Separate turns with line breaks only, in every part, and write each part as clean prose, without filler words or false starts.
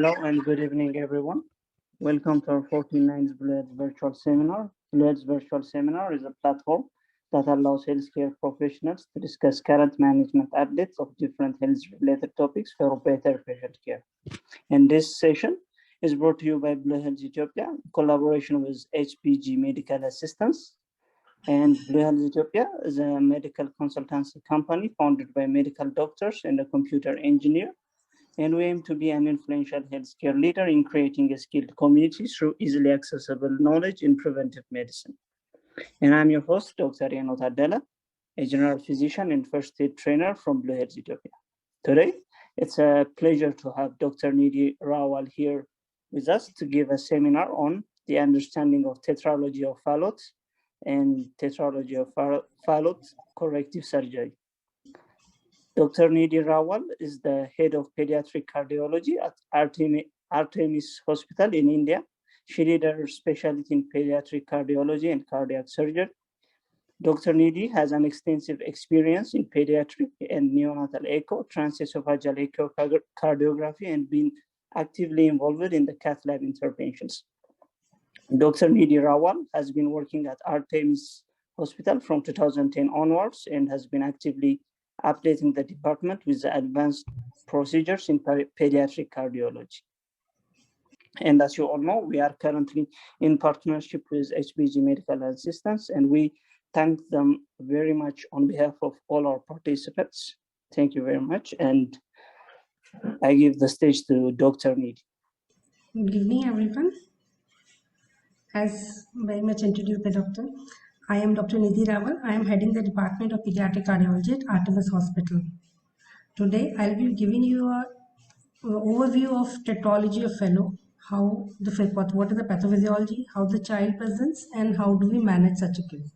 Hello and good evening, everyone. Welcome to our 49th Blue Virtual Seminar. Blue Virtual Seminar is a platform that allows healthcare professionals to discuss current management updates of different health-related topics for better patient care. And this session is brought to you by Blue Health Ethiopia in collaboration with HBG Medical Assistance. And Blue Health Ethiopia is a medical consultancy company founded by medical doctors and a computer engineer. And we aim to be an influential healthcare leader in creating a skilled community through easily accessible knowledge in preventive medicine. And I'm your host, Dr. Yanot Adela, a general physician and first aid trainer from Blue Health Ethiopia. Today, it's a pleasure to have Dr. Nidhi Rawal here with us to give a seminar on the understanding of Tetralogy of Fallot and Tetralogy of Fallot corrective surgery. Dr. Nidhi Rawal is the head of pediatric cardiology at Artemis Hospital in India. She did her specialty in pediatric cardiology and cardiac surgery. Dr. Nidhi has an extensive experience in pediatric and neonatal echo, transesophageal echocardiography, and been actively involved in the cath lab interventions. Dr. Nidhi Rawal has been working at Artemis Hospital from 2010 onwards and has been actively updating the department with the advanced procedures in pediatric cardiology. And as you all know, we are currently in partnership with HBG Medical Assistance, and we thank them very much on behalf of all our participants. Thank you very much. And I give the stage to Dr. Nidhi.
Good evening, everyone. As very much introduced by Doctor, I am Dr. Nidhi Rawal. I am heading the Department of Pediatric Cardiology at Artemis Hospital. Today, I'll be giving you an overview of tetralogy of Fallot, what is the pathophysiology, how the child presents, and how do we manage such a case.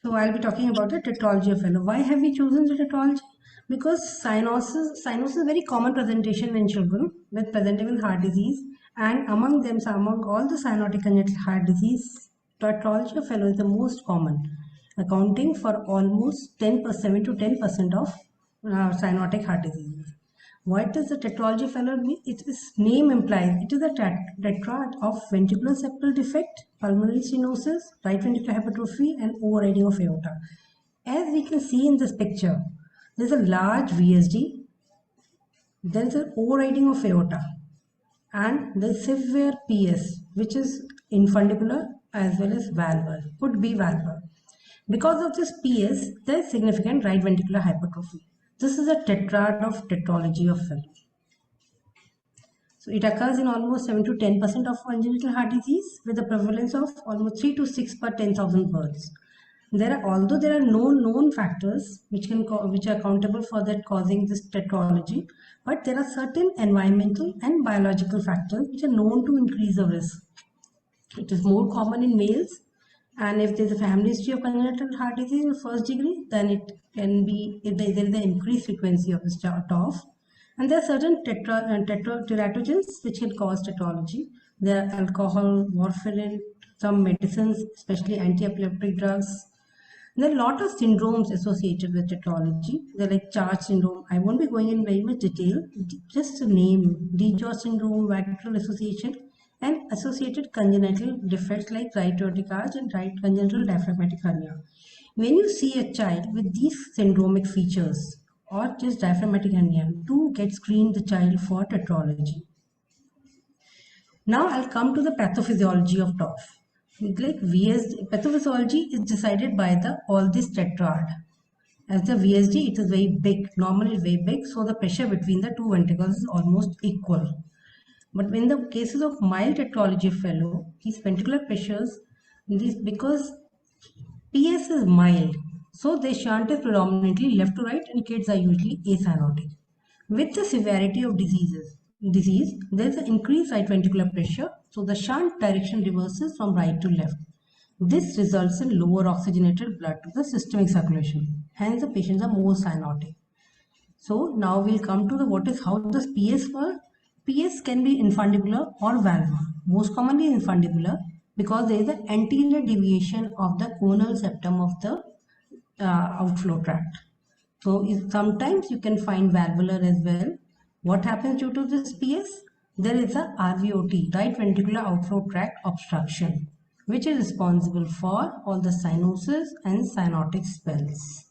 So I'll be talking about the tetralogy of Fallot. Why have we chosen the tetralogy? Because cyanosis is a very common presentation in children with presenting with heart disease, and among all the cyanotic congenital heart disease, tetralogy of Fallot is the most common, accounting for almost 7 to 10% of cyanotic heart diseases. What does the tetralogy of Fallot mean? Its name implies it is a tetrad of ventricular septal defect, pulmonary stenosis, right ventricular hypertrophy, and overriding of aorta. As we can see in this picture, there is a large VSD, there is an overriding of aorta, and the severe PS, which is infundibular as well as valvular, could be valvular. Because of this PS, there is significant right ventricular hypertrophy. This is a tetrad of tetralogy of Fallot. So it occurs in almost 7 to 10% of congenital heart disease with a prevalence of almost 3 to 6 per 10,000 births. Although there are no known factors which are accountable for that causing this tetralogy, but there are certain environmental and biological factors which are known to increase the risk. It is more common in males, and if there is a family history of congenital heart disease in first degree, then it can be, if there is an increased frequency of this TOF. And there are certain teratogens which can cause tetralogy. There are alcohol, warfarin, some medicines, especially anti-epileptic drugs. There are a lot of syndromes associated with tetralogy. They're like Charge syndrome. I won't be going in very much detail. Just to name, DJOS syndrome, Wagner association, and associated congenital defects like right aortic arch and right congenital diaphragmatic hernia. When you see a child with these syndromic features or just diaphragmatic hernia, do get screened the child for tetralogy. Now I'll come to the pathophysiology of TOF. Like pathophysiology is decided by all this tetrad. As the VSD, it is very big. Normally it's very big, so the pressure between the two ventricles is almost equal. But in the cases of mild tetralogy of Fallot, these ventricular pressures, because PS is mild, so the shunt is predominantly left to right and kids are usually acyanotic. With the severity of disease, there is an increased right ventricular pressure, so the shunt direction reverses from right to left. This results in lower oxygenated blood to the systemic circulation. Hence, the patients are more cyanotic. So now we'll come to how does PS work. PS can be infundibular or valvular. Most commonly infundibular because there is an anterior deviation of the conal septum of the outflow tract. So sometimes you can find valvular as well. What happens due to this PS? there is a RVOT, right ventricular outflow tract obstruction, which is responsible for all the cyanosis and cyanotic spells.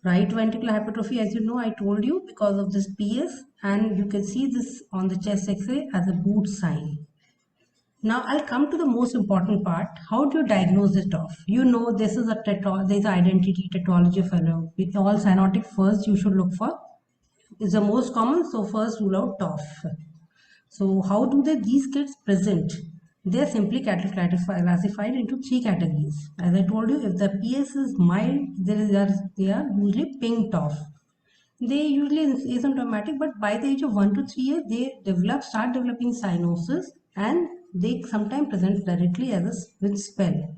Right ventricular hypertrophy, as you know, I told you, because of this PS, and you can see this on the chest X-ray as a boot sign. Now I'll come to the most important part. How do you diagnose the TOF? You know, this is there's an identity tetralogy fellow. With all cyanotic, first you should look for is the most common. So first rule out TOF. So how do these kids present? They are simply classified into three categories. As I told you, if the PS is mild, they are usually pink TOF. They usually asymptomatic, but by the age of 1 to 3 years, they start developing cyanosis, and they sometimes present directly as with spell.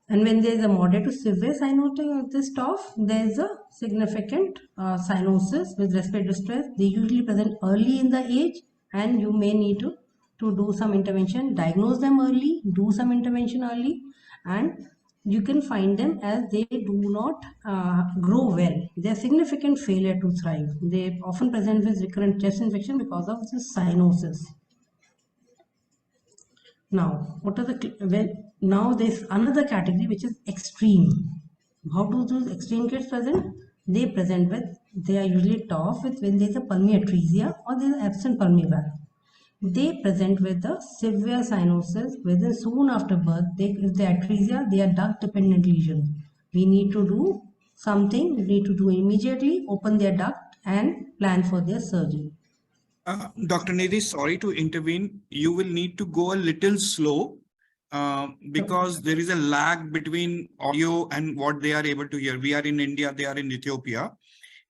And when there is a moderate to severe cyanosis of this TOF, there is a significant cyanosis with respiratory distress. They usually present early in the age, and you may need to do some intervention, diagnose them early, do some intervention early, and you can find them as they do not grow well. They are significant failure to thrive. They often present with recurrent chest infection because of this cyanosis. Now, now there's another category which is extreme. How do those extreme kids present? They present with, they are usually TOF with when there's a pulmonary atresia or there's absent pulmonary valve. They present with the severe cyanosis within soon after birth. If the atresia, they are duct dependent lesion. We need to do something. We need to do immediately, open their duct and plan for their surgery.
Dr. Nidhi, sorry to intervene. You will need to go a little slow because there is a lag between audio and what they are able to hear. We are in India, they are in Ethiopia.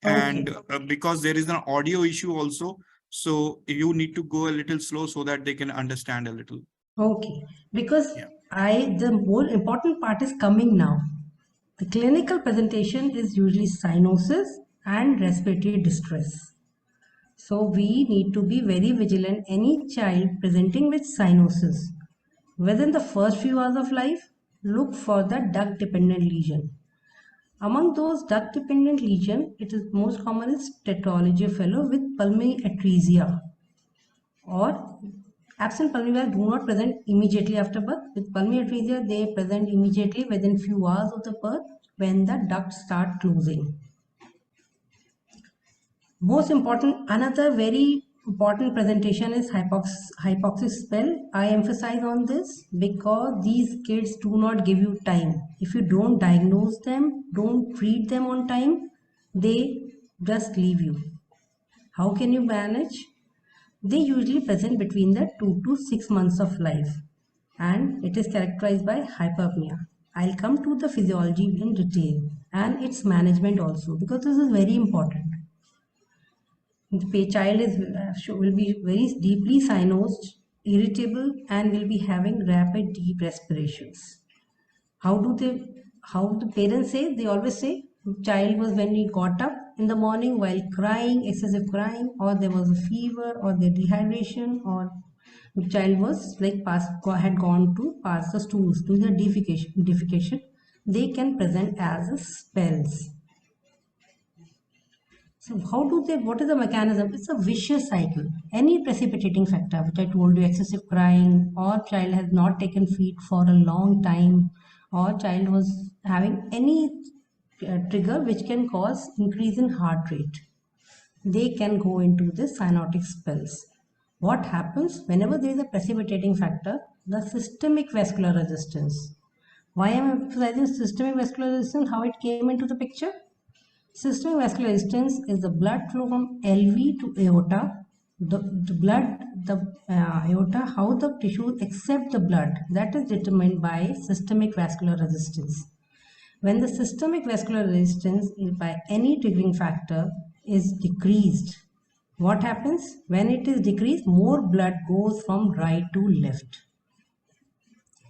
And because there is an audio issue also, so you need to go a little slow so that they can understand a little.
Okay, because the more important part is coming now. The clinical presentation is usually cyanosis and respiratory distress. So we need to be very vigilant. Any child presenting with cyanosis, within the first few hours of life, look for the duct dependent lesion. Among those duct dependent lesion, it is most common is Tetralogy fellow with pulmonary atresia, or absent pulmonary valve do not present immediately after birth. With pulmonary atresia, they present immediately within few hours of the birth when the ducts start closing. Most important, another very important presentation is hypoxic spell. I emphasize on this because these kids do not give you time. If you don't diagnose them, don't treat them on time, they just leave you. How can you manage? They usually present between the 2 to 6 months of life, and it is characterized by hyperpnea. I'll come to the physiology in detail and its management also, because this is very important. The child will be very deeply cyanosed, irritable, and will be having rapid deep respirations. How the parents say? They always say child was, when he got up in the morning while crying, excessive crying, or there was a fever, or the dehydration, or the child was like had gone to pass the stools, do the defecation. They can present as spells. So what is the mechanism? It's a vicious cycle. Any precipitating factor, which I told you, excessive crying, or child has not taken feed for a long time, or child was having any trigger which can cause increase in heart rate, they can go into the cyanotic spells. What happens whenever there is a precipitating factor? The systemic vascular resistance. Why am I emphasizing systemic vascular resistance? How it came into the picture? Systemic vascular resistance is the blood flow from LV to aorta. Aorta, how the tissues accept the blood, that is determined by systemic vascular resistance. When the systemic vascular resistance by any triggering factor is decreased, what happens? When it is decreased, more blood goes from right to left.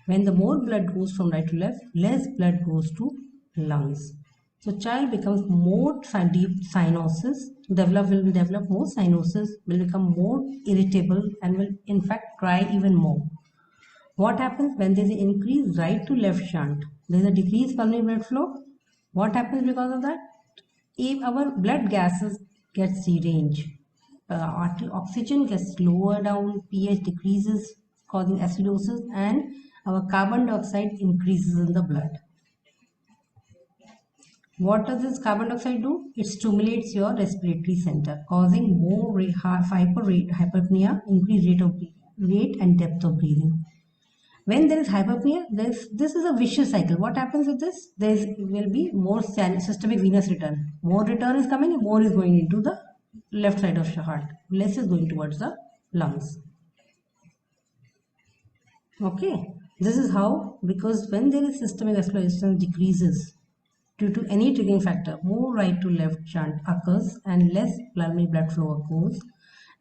When the more blood goes from right to left, less blood goes to lungs. So child becomes more deep cyanosis, will develop more cyanosis, will become more irritable, and will in fact cry even more. What happens when there is an increased right to left shunt? There is a decreased pulmonary blood flow. What happens because of that? If our blood gases get deranged, oxygen gets lower down, pH decreases, causing acidosis, and our carbon dioxide increases in the blood. What does this carbon dioxide do? It stimulates your respiratory center, causing more hyperpnea, increased rate and depth of breathing. When there is hyperpnea, this is a vicious cycle. What happens with this? There will be more systemic venous return. More return is coming, more is going into the left side of your heart. Less is going towards the lungs. Okay, this is how, because when there is systemic vascular resistance decreases due to any triggering factor, more right to left shunt occurs and less pulmonary blood flow occurs.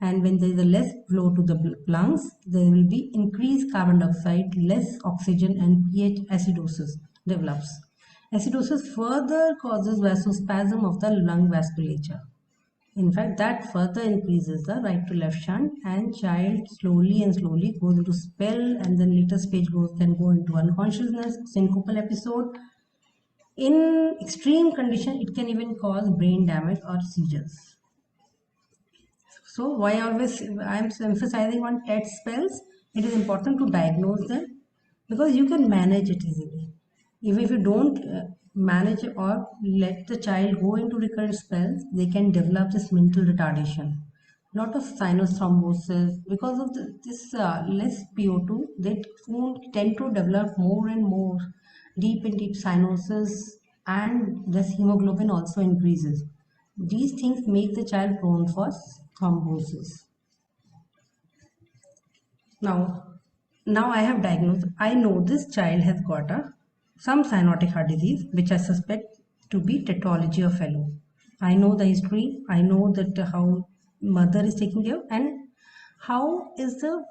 And when there is a less flow to the lungs, there will be increased carbon dioxide, less oxygen, and pH acidosis develops. Acidosis further causes vasospasm of the lung vasculature. In fact, that further increases the right to left shunt, and child slowly goes into spell, and then later stage can go into unconsciousness, syncopal episode. In extreme condition, it can even cause brain damage or seizures. So why always I am emphasizing on TET spells? It is important to diagnose them because you can manage it easily. Even if you don't manage or let the child go into recurrent spells, they can develop this mental retardation. Lot of sinus thrombosis because of this less PO2. They tend to develop more and more deep cyanosis, and this hemoglobin also increases. These things make the child prone for thrombosis. Now I have diagnosed, I know this child has got some cyanotic heart disease, which I suspect to be Tetralogy of Fallot. I know the history, I know that how mother is taking care, and how is the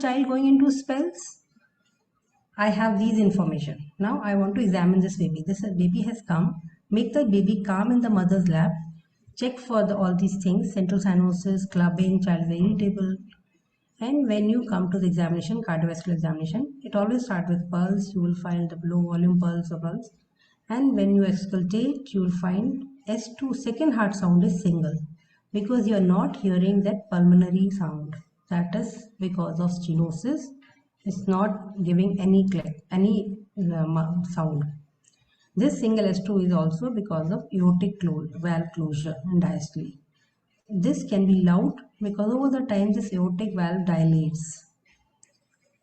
child going into spells? I have these information. Now I want to examine this baby. This baby has come. Make the baby calm in the mother's lap. Check for all these things, central cyanosis, clubbing, child is irritable. And when you come to the examination, cardiovascular examination, it always starts with pulse. You will find the low volume pulse or pulse. And when you auscultate, you will find S2 second heart sound is single because you are not hearing that pulmonary sound. That is because of stenosis. It's not giving any sound. This single S2 is also because of aortic valve closure and diastole. This can be loud because over the time this aortic valve dilates.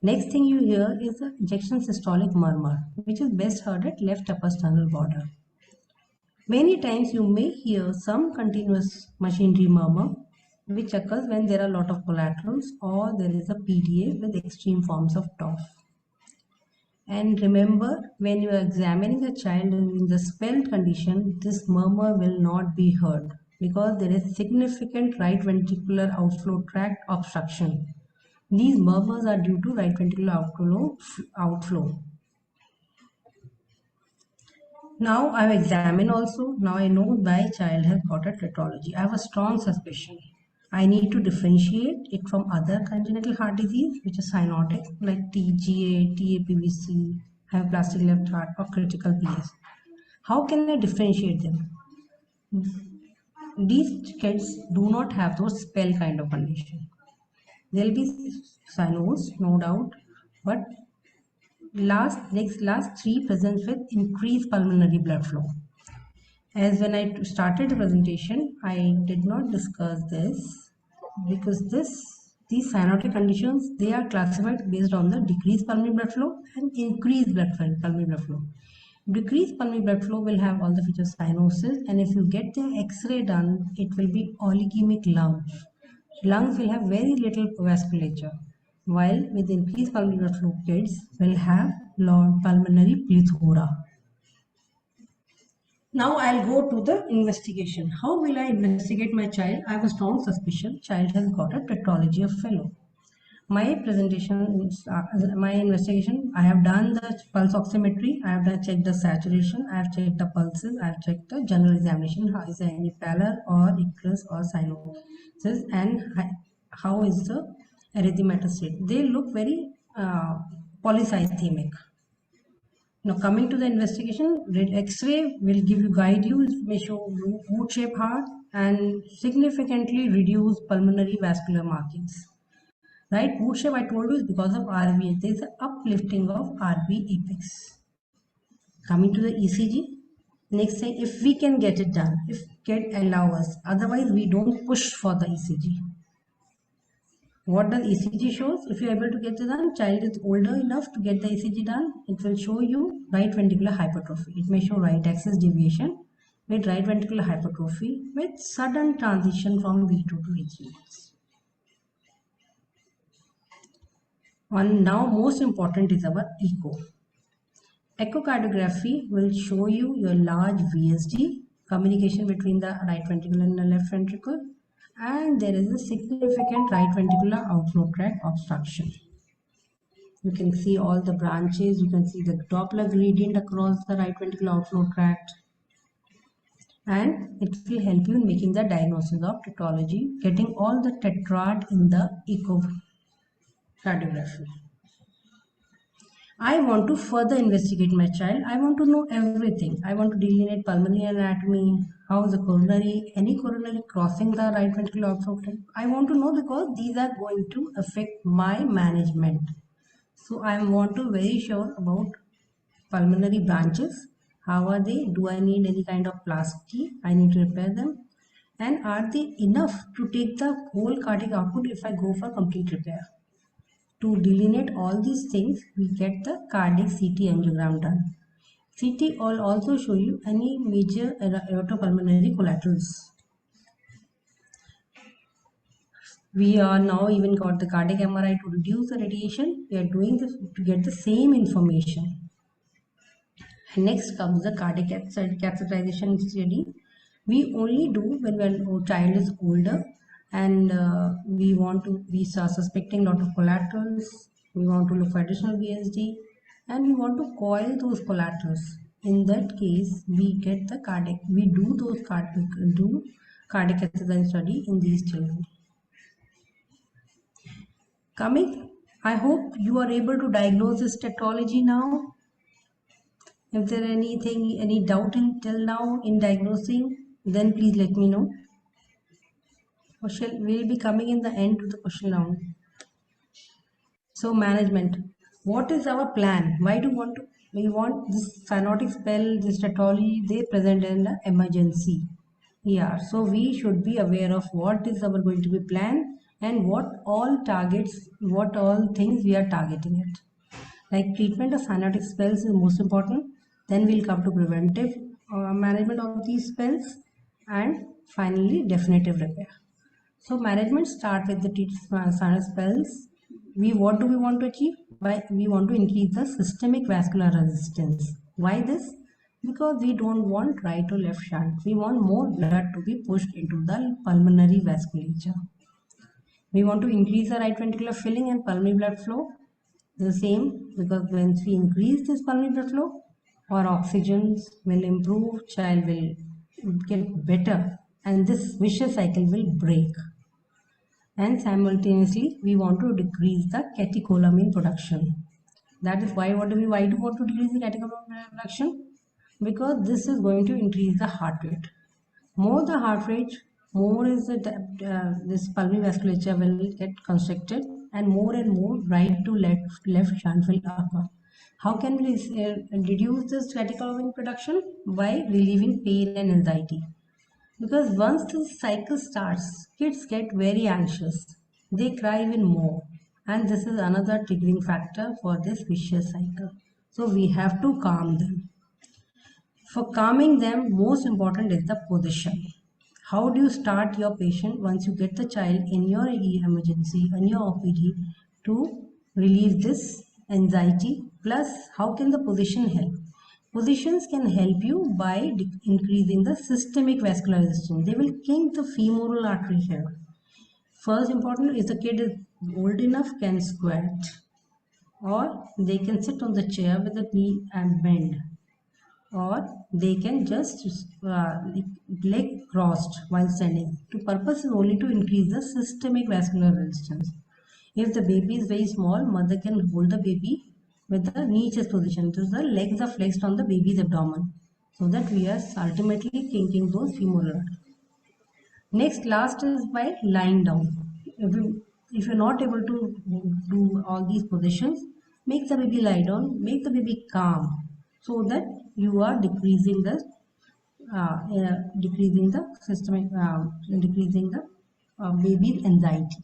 Next thing you hear is the ejection systolic murmur, which is best heard at left upper sternal border. Many times you may hear some continuous machinery murmur, which occurs when there are a lot of collaterals or there is a PDA with extreme forms of TOF. And remember, when you are examining the child in the spelled condition, this murmur will not be heard because there is significant right ventricular outflow tract obstruction. These murmurs are due to right ventricular outflow. Now I have examined also. Now I know my child has got a tetralogy. I have a strong suspicion. I need to differentiate it from other congenital heart disease, which is cyanotic, like TGA, TAPVC, hypoplastic left heart, or critical PS. How can I differentiate them? These kids do not have those spell kind of condition. There will be cyanos, no doubt, but last three presents with increased pulmonary blood flow. As when I started the presentation, I did not discuss this because these cyanotic conditions, they are classified based on the decreased pulmonary blood flow and increased pulmonary blood flow. Decreased pulmonary blood flow will have all the features of cyanosis, and if you get the X-ray done, it will be oligemic lungs. Lungs will have very little vasculature, while with increased pulmonary blood flow, kids will have long pulmonary plethora. Now I'll go to the investigation. How will I investigate my child? I have a strong suspicion child has got a tetralogy of Fallot. My presentation, my investigation, I have done the pulse oximetry, I have checked the saturation, I have checked the pulses, I have checked the general examination, how is there any pallor or icterus or cyanosis, and how is the erythematous state. They look very polycythemic. Now coming to the investigation, X-ray will guide you, it may show wood-shaped heart and significantly reduce pulmonary vascular markings. Right, wood shape I told you is because of RV. There is an uplifting of RV apex. Coming to the ECG, next thing, if we can get it done, if kid allow us, otherwise we don't push for the ECG. What does ECG shows? If you are able to get it done, child is older enough to get the ECG done, it will show you right ventricular hypertrophy. It may show right axis deviation with right ventricular hypertrophy with sudden transition from V2 to V3. And now most important is our echo. Echocardiography will show you your large VSD, communication between the right ventricle and the left ventricle, and there is a significant right ventricular outflow tract obstruction. You can see all the branches, you can see the Doppler gradient across the right ventricular outflow tract, and it will help you in making the diagnosis of tetralogy, getting all the tetrad in the echocardiography. I want to further investigate my child. I want to know everything. I want to delineate pulmonary anatomy, how is the coronary, any coronary crossing the right ventricular outflow tract. I want to know because these are going to affect my management. So I want to very sure about pulmonary branches. How are they? Do I need any kind of plasty? I need to repair them. And are they enough to take the whole cardiac output if I go for complete repair? To delineate all these things, we get the cardiac CT angiogram done. CT will also show you any major aortopulmonary collaterals. We are now even got the cardiac MRI to reduce the radiation. We are doing this to get the same information. And next comes the cardiac catheterization study. We only do when our child is older and we are suspecting a lot of collaterals. We want to look for additional VSD and we want to coil those collaterals. In that case, we get the cardiac. We do cardiac catheterization study in these children. Coming, I hope you are able to diagnose this tetralogy now. If there any doubt till now in diagnosing, then please let me know. We'll be coming in the end to the question round. So management, what is our plan? Why do we want this cyanotic spell, this tetralogy, they present in the emergency? Yeah, so we should be aware of what is our going to be plan and what all targets, what all things we are targeting it. Like treatment of cyanotic spells is most important. Then we'll come to preventive management of these spells and finally definitive repair. So management start with the cyanotic spells. What do we want to achieve? We want to increase the systemic vascular resistance. Why this? Because we don't want right or left shunt. We want more blood to be pushed into the pulmonary vasculature. We want to increase the right ventricular filling and pulmonary blood flow. The same, because when we increase this pulmonary blood flow, our oxygens will improve, child will get better, and this vicious cycle will break. And simultaneously, we want to decrease the catecholamine production. That is why do we want to decrease the catecholamine production? Because this is going to increase the heart rate. More the heart rate, more is this pulmonary vasculature will get constricted, and more right to left shunt will occur. How can we reduce this catecholamine production? By relieving pain and anxiety. Because once this cycle starts, kids get very anxious. They cry even more. And this is another triggering factor for this vicious cycle. So we have to calm them. For calming them, most important is the position. How do you start your patient once you get the child in your emergency, in your OPD, to relieve this anxiety? Plus, how can the position help? Positions can help you by increasing the systemic vascular resistance. They will kink the femoral artery here. First important is the kid is old enough, can squat, or they can sit on the chair with the knee and bend, or they can just leg crossed while standing. The purpose is only to increase the systemic vascular resistance. If the baby is very small, mother can hold the baby with the knees position. So the legs are flexed on the baby's abdomen, so that we are ultimately kinking those femoral. Next, last is by lying down. If you're not able to do all these positions, make the baby lie down, make the baby calm, so that you are decreasing the systemic, decreasing the baby's anxiety.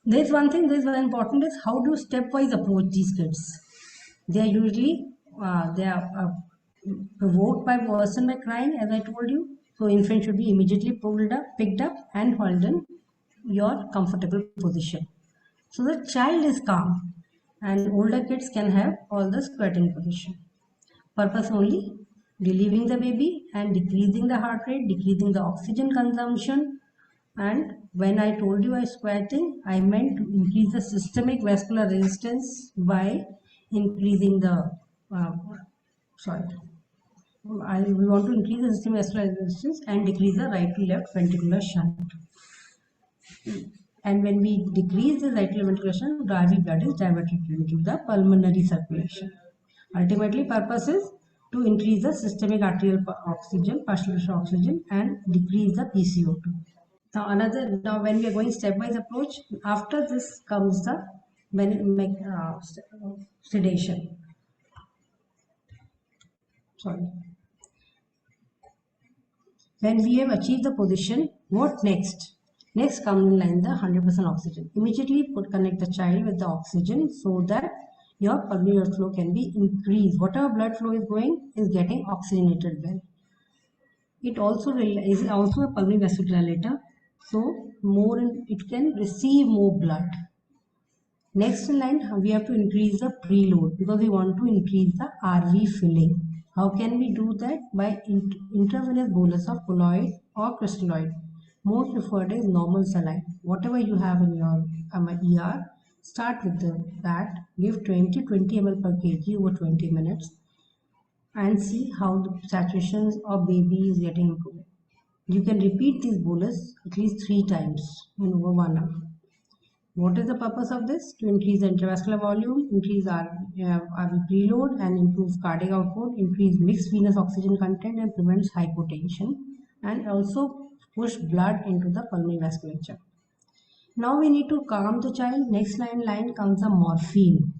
There's one thing, there's one important is how do stepwise approach these kids. They are usually provoked by worsen by crying, as I told you. So infant should be immediately pulled up, picked up, and held in your comfortable position. So the child is calm, and older kids can have all the squatting position. Purpose only relieving the baby and decreasing the heart rate, decreasing the oxygen consumption. And when I told you I squatting, I meant to increase the systemic vascular resistance by increasing the we want to increase the systemic vascular resistance and decrease the right to left ventricular shunt. And when we decrease the right to left ventricular shunt, the IV blood is diverted into the pulmonary circulation. Ultimately, purpose is to increase the systemic arterial oxygen, partial oxygen, and decrease the PCO2. Now when we are going stepwise approach, after this comes the sedation. When we have achieved the position, what next? Next comes in line the 100% oxygen. Immediately connect the child with the oxygen so that your pulmonary flow can be increased. Whatever blood flow is going is getting oxygenated well. It also is also a pulmonary vasodilator, so it can receive more blood. Next in line, we have to increase the preload because we want to increase the RV filling. How can we do that? By intravenous bolus of colloid or crystalloid. Most preferred is normal saline. Whatever you have in your ER, start with that. Give 20 ml per kg over 20 minutes and see how the saturations of baby is getting improved. You can repeat these bolus at least 3 times in over 1 hour. What is the purpose of this? To increase the intravascular volume, increase RV preload, and improve cardiac output, increase mixed venous oxygen content, and prevents hypotension, and also push blood into the pulmonary vasculature. Now we need to calm the child. Next line comes the morphine.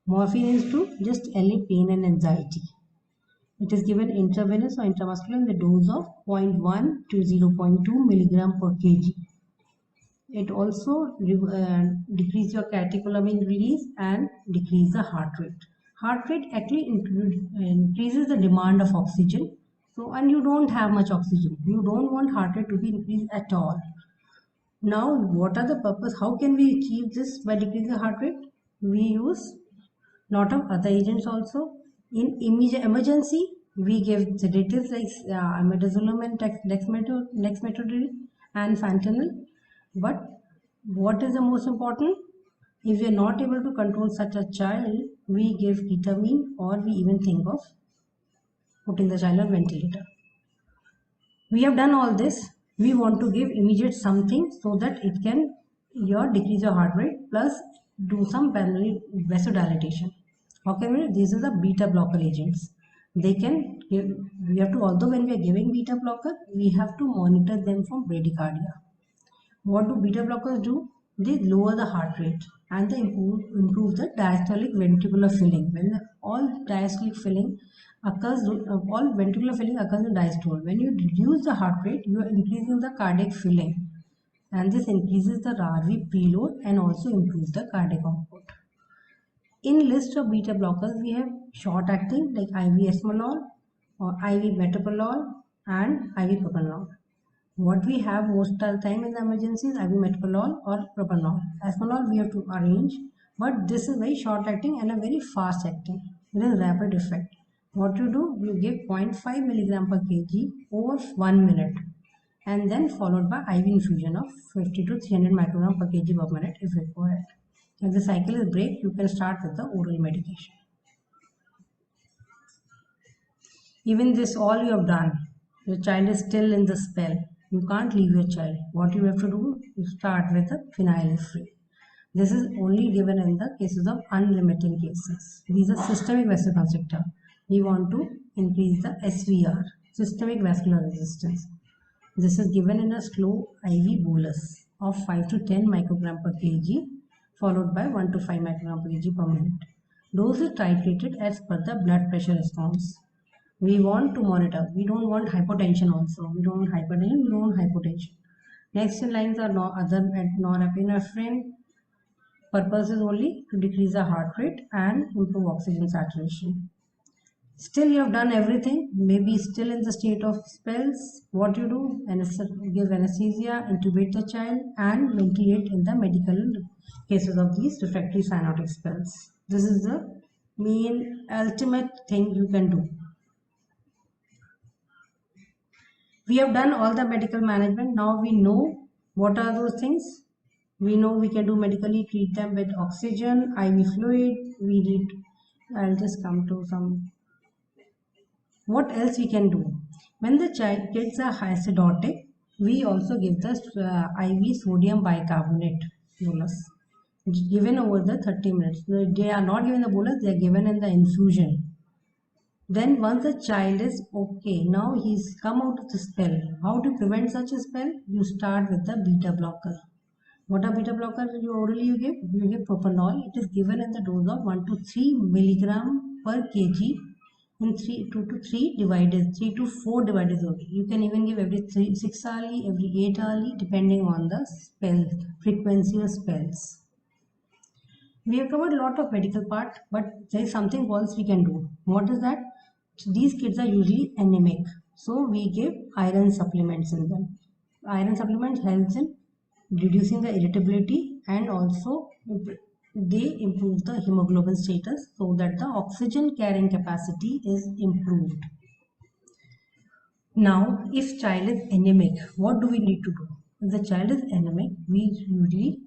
Morphine is to just allay pain and anxiety. It is given intravenous or intramuscular in the dose of 0.1 to 0.2 milligram per kg. It also decreases your catecholamine release and decrease the heart rate. Heart rate actually increases the demand of oxygen. So, and you don't have much oxygen. You don't want heart rate to be increased at all. Now, what are the purpose? How can we achieve this by decreasing the heart rate? We use lot of other agents also. In emergency, we give sedatives like midazolam and dexmedetomidine and fentanyl. But what is the most important? If we are not able to control such a child, we give ketamine, or we even think of putting the child on ventilator. We have done all this. We want to give immediate something so that it can decrease your heart rate plus do some pulmonary vasodilatation. How can we? These are the beta blocker agents. They can give, we have to, although when we are giving beta blocker, we have to monitor them from bradycardia. What do beta blockers do? They lower the heart rate and they improve the diastolic ventricular filling. When all diastolic filling occurs, all ventricular filling occurs in diastole. When you reduce the heart rate, you are increasing the cardiac filling, and this increases the RV preload and also improves the cardiac output. In list of beta blockers, we have short acting like IV esmolol or IV metoprolol and IV propranolol. What we have most of the time in the emergencies, IV metoprolol or propranolol. Esmolol we have to arrange, but this is very short acting and a very fast acting. It is rapid effect. What you do, you give 0.5 milligram per kg over 1 minute, and then followed by IV infusion of 50 to 300 microgram per kg per minute if required. If the cycle is break, you can start with the oral medication. Even this all you have done, your child is still in the spell. You can't leave your child. What you have to do, you start with the phenylephrine. This is only given in the cases of unlimiting cases. These are systemic vasoconstrictor. We want to increase the SVR, systemic vascular resistance. This is given in a slow IV bolus of 5 to 10 microgram per kg, followed by 1 to 5 microgram per kg per minute. Dose is titrated as per the blood pressure response. We want to monitor. We don't want hypotension also. We don't want hypertension. We don't want hypotension. Next in lines are other norepinephrine. Purpose is only to decrease the heart rate and improve oxygen saturation. Still you have done everything, maybe still in the state of spells. What you do? Give anesthesia, intubate the child and ventilate in the medical cases of these refractory cyanotic spells. This is the main ultimate thing you can do. We have done all the medical management. Now we know what are those things. We know we can do medically, treat them with oxygen, IV fluid. I'll just come to some. What else we can do? When the kids are acidotic, we also give the IV sodium bicarbonate bolus given over the 30 minutes. They are not given the bolus, they are given in the infusion. Then once the child is okay, now he's come out of the spell. How to prevent such a spell? You start with the beta blocker. What are beta blockers orally you give? You give propanol. It is given in the dose of 1 to 3 milligram per kg in 2 to 3 divided, 3 to 4 divided only. You can even give every 6 hourly, every 8 hourly, depending on the spell, frequency of spells. We have covered a lot of medical part, but there is something else we can do. What is that? These kids are usually anemic. So we give iron supplements in them. Iron supplements helps in reducing the irritability and also they improve the hemoglobin status so that the oxygen carrying capacity is improved. Now, if child is anemic, what do we need to do? If the child is anemic, we usually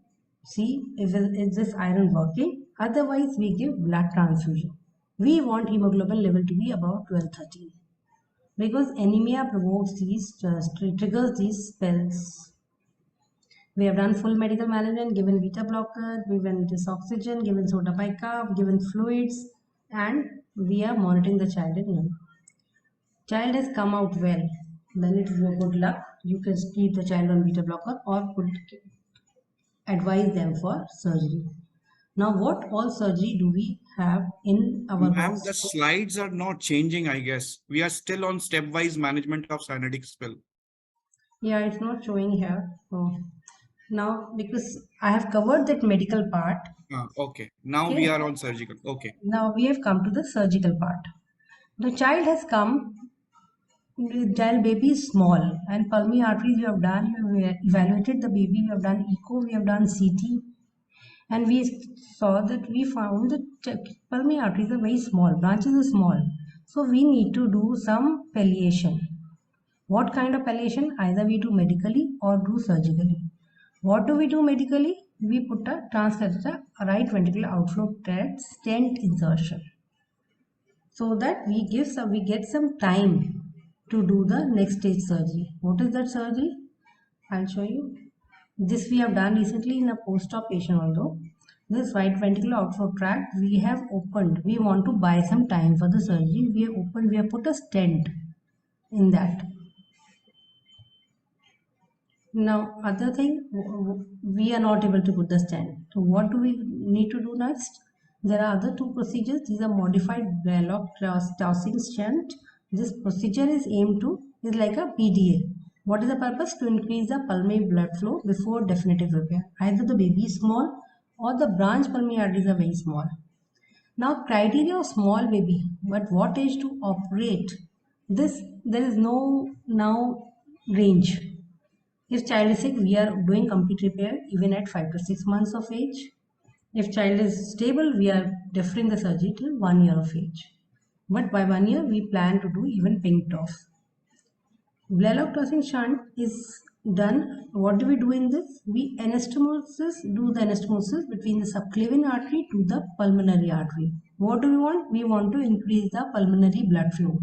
see if this iron working. Otherwise, we give blood transfusion. We want hemoglobin level to be about 12-13 because anemia provokes these, triggers these spells. We have done full medical management, given beta blocker, given this oxygen, given soda bicarb, given fluids, and we are monitoring the child in home. Child has come out well, then it is good luck. You can keep the child on beta blocker or could advise them for surgery. Now, what all surgery do we have in our
Ma'am, the slides are not changing, I guess. We are still on stepwise management of cyanotic spell.
Yeah, it's not showing here. Oh. Now, because I have covered that medical part.
Okay. Now we are on surgical. Okay.
Now we have come to the surgical part. The child has come. The child baby is small and pulmonary arteries we have done. We have evaluated the baby. We have done echo. We have done CT. And we saw that we found that pulmonary arteries are very small. Branches are small. So we need to do some palliation. What kind of palliation? Either we do medically or do surgically. What do we do medically? We put a transcatheter right ventricular outflow tract stent insertion, so that we get some time to do the next stage surgery. What is that surgery? I'll show you. This we have done recently in a post-op patient although. This right ventricular outflow tract we have opened. We want to buy some time for the surgery. We have put a stent in that. Now, other thing, we are not able to put the stent. So, what do we need to do next? There are other two procedures. These are modified Fallot tossing stent. This procedure is like a PDA. What is the purpose? To increase the pulmonary blood flow before definitive repair. Either the baby is small or the branch pulmonary arteries are very small. Now, criteria of small baby, but what age to operate? There is no now range. If child is sick, we are doing complete repair even at 5 to 6 months of age. If child is stable, we are deferring the surgery till 1 year of age. But by 1 year, we plan to do even pink TOF. Fallot tossing shunt is done. What do we do in this? We do the anastomosis between the subclavian artery to the pulmonary artery. What do we want? We want to increase the pulmonary blood flow.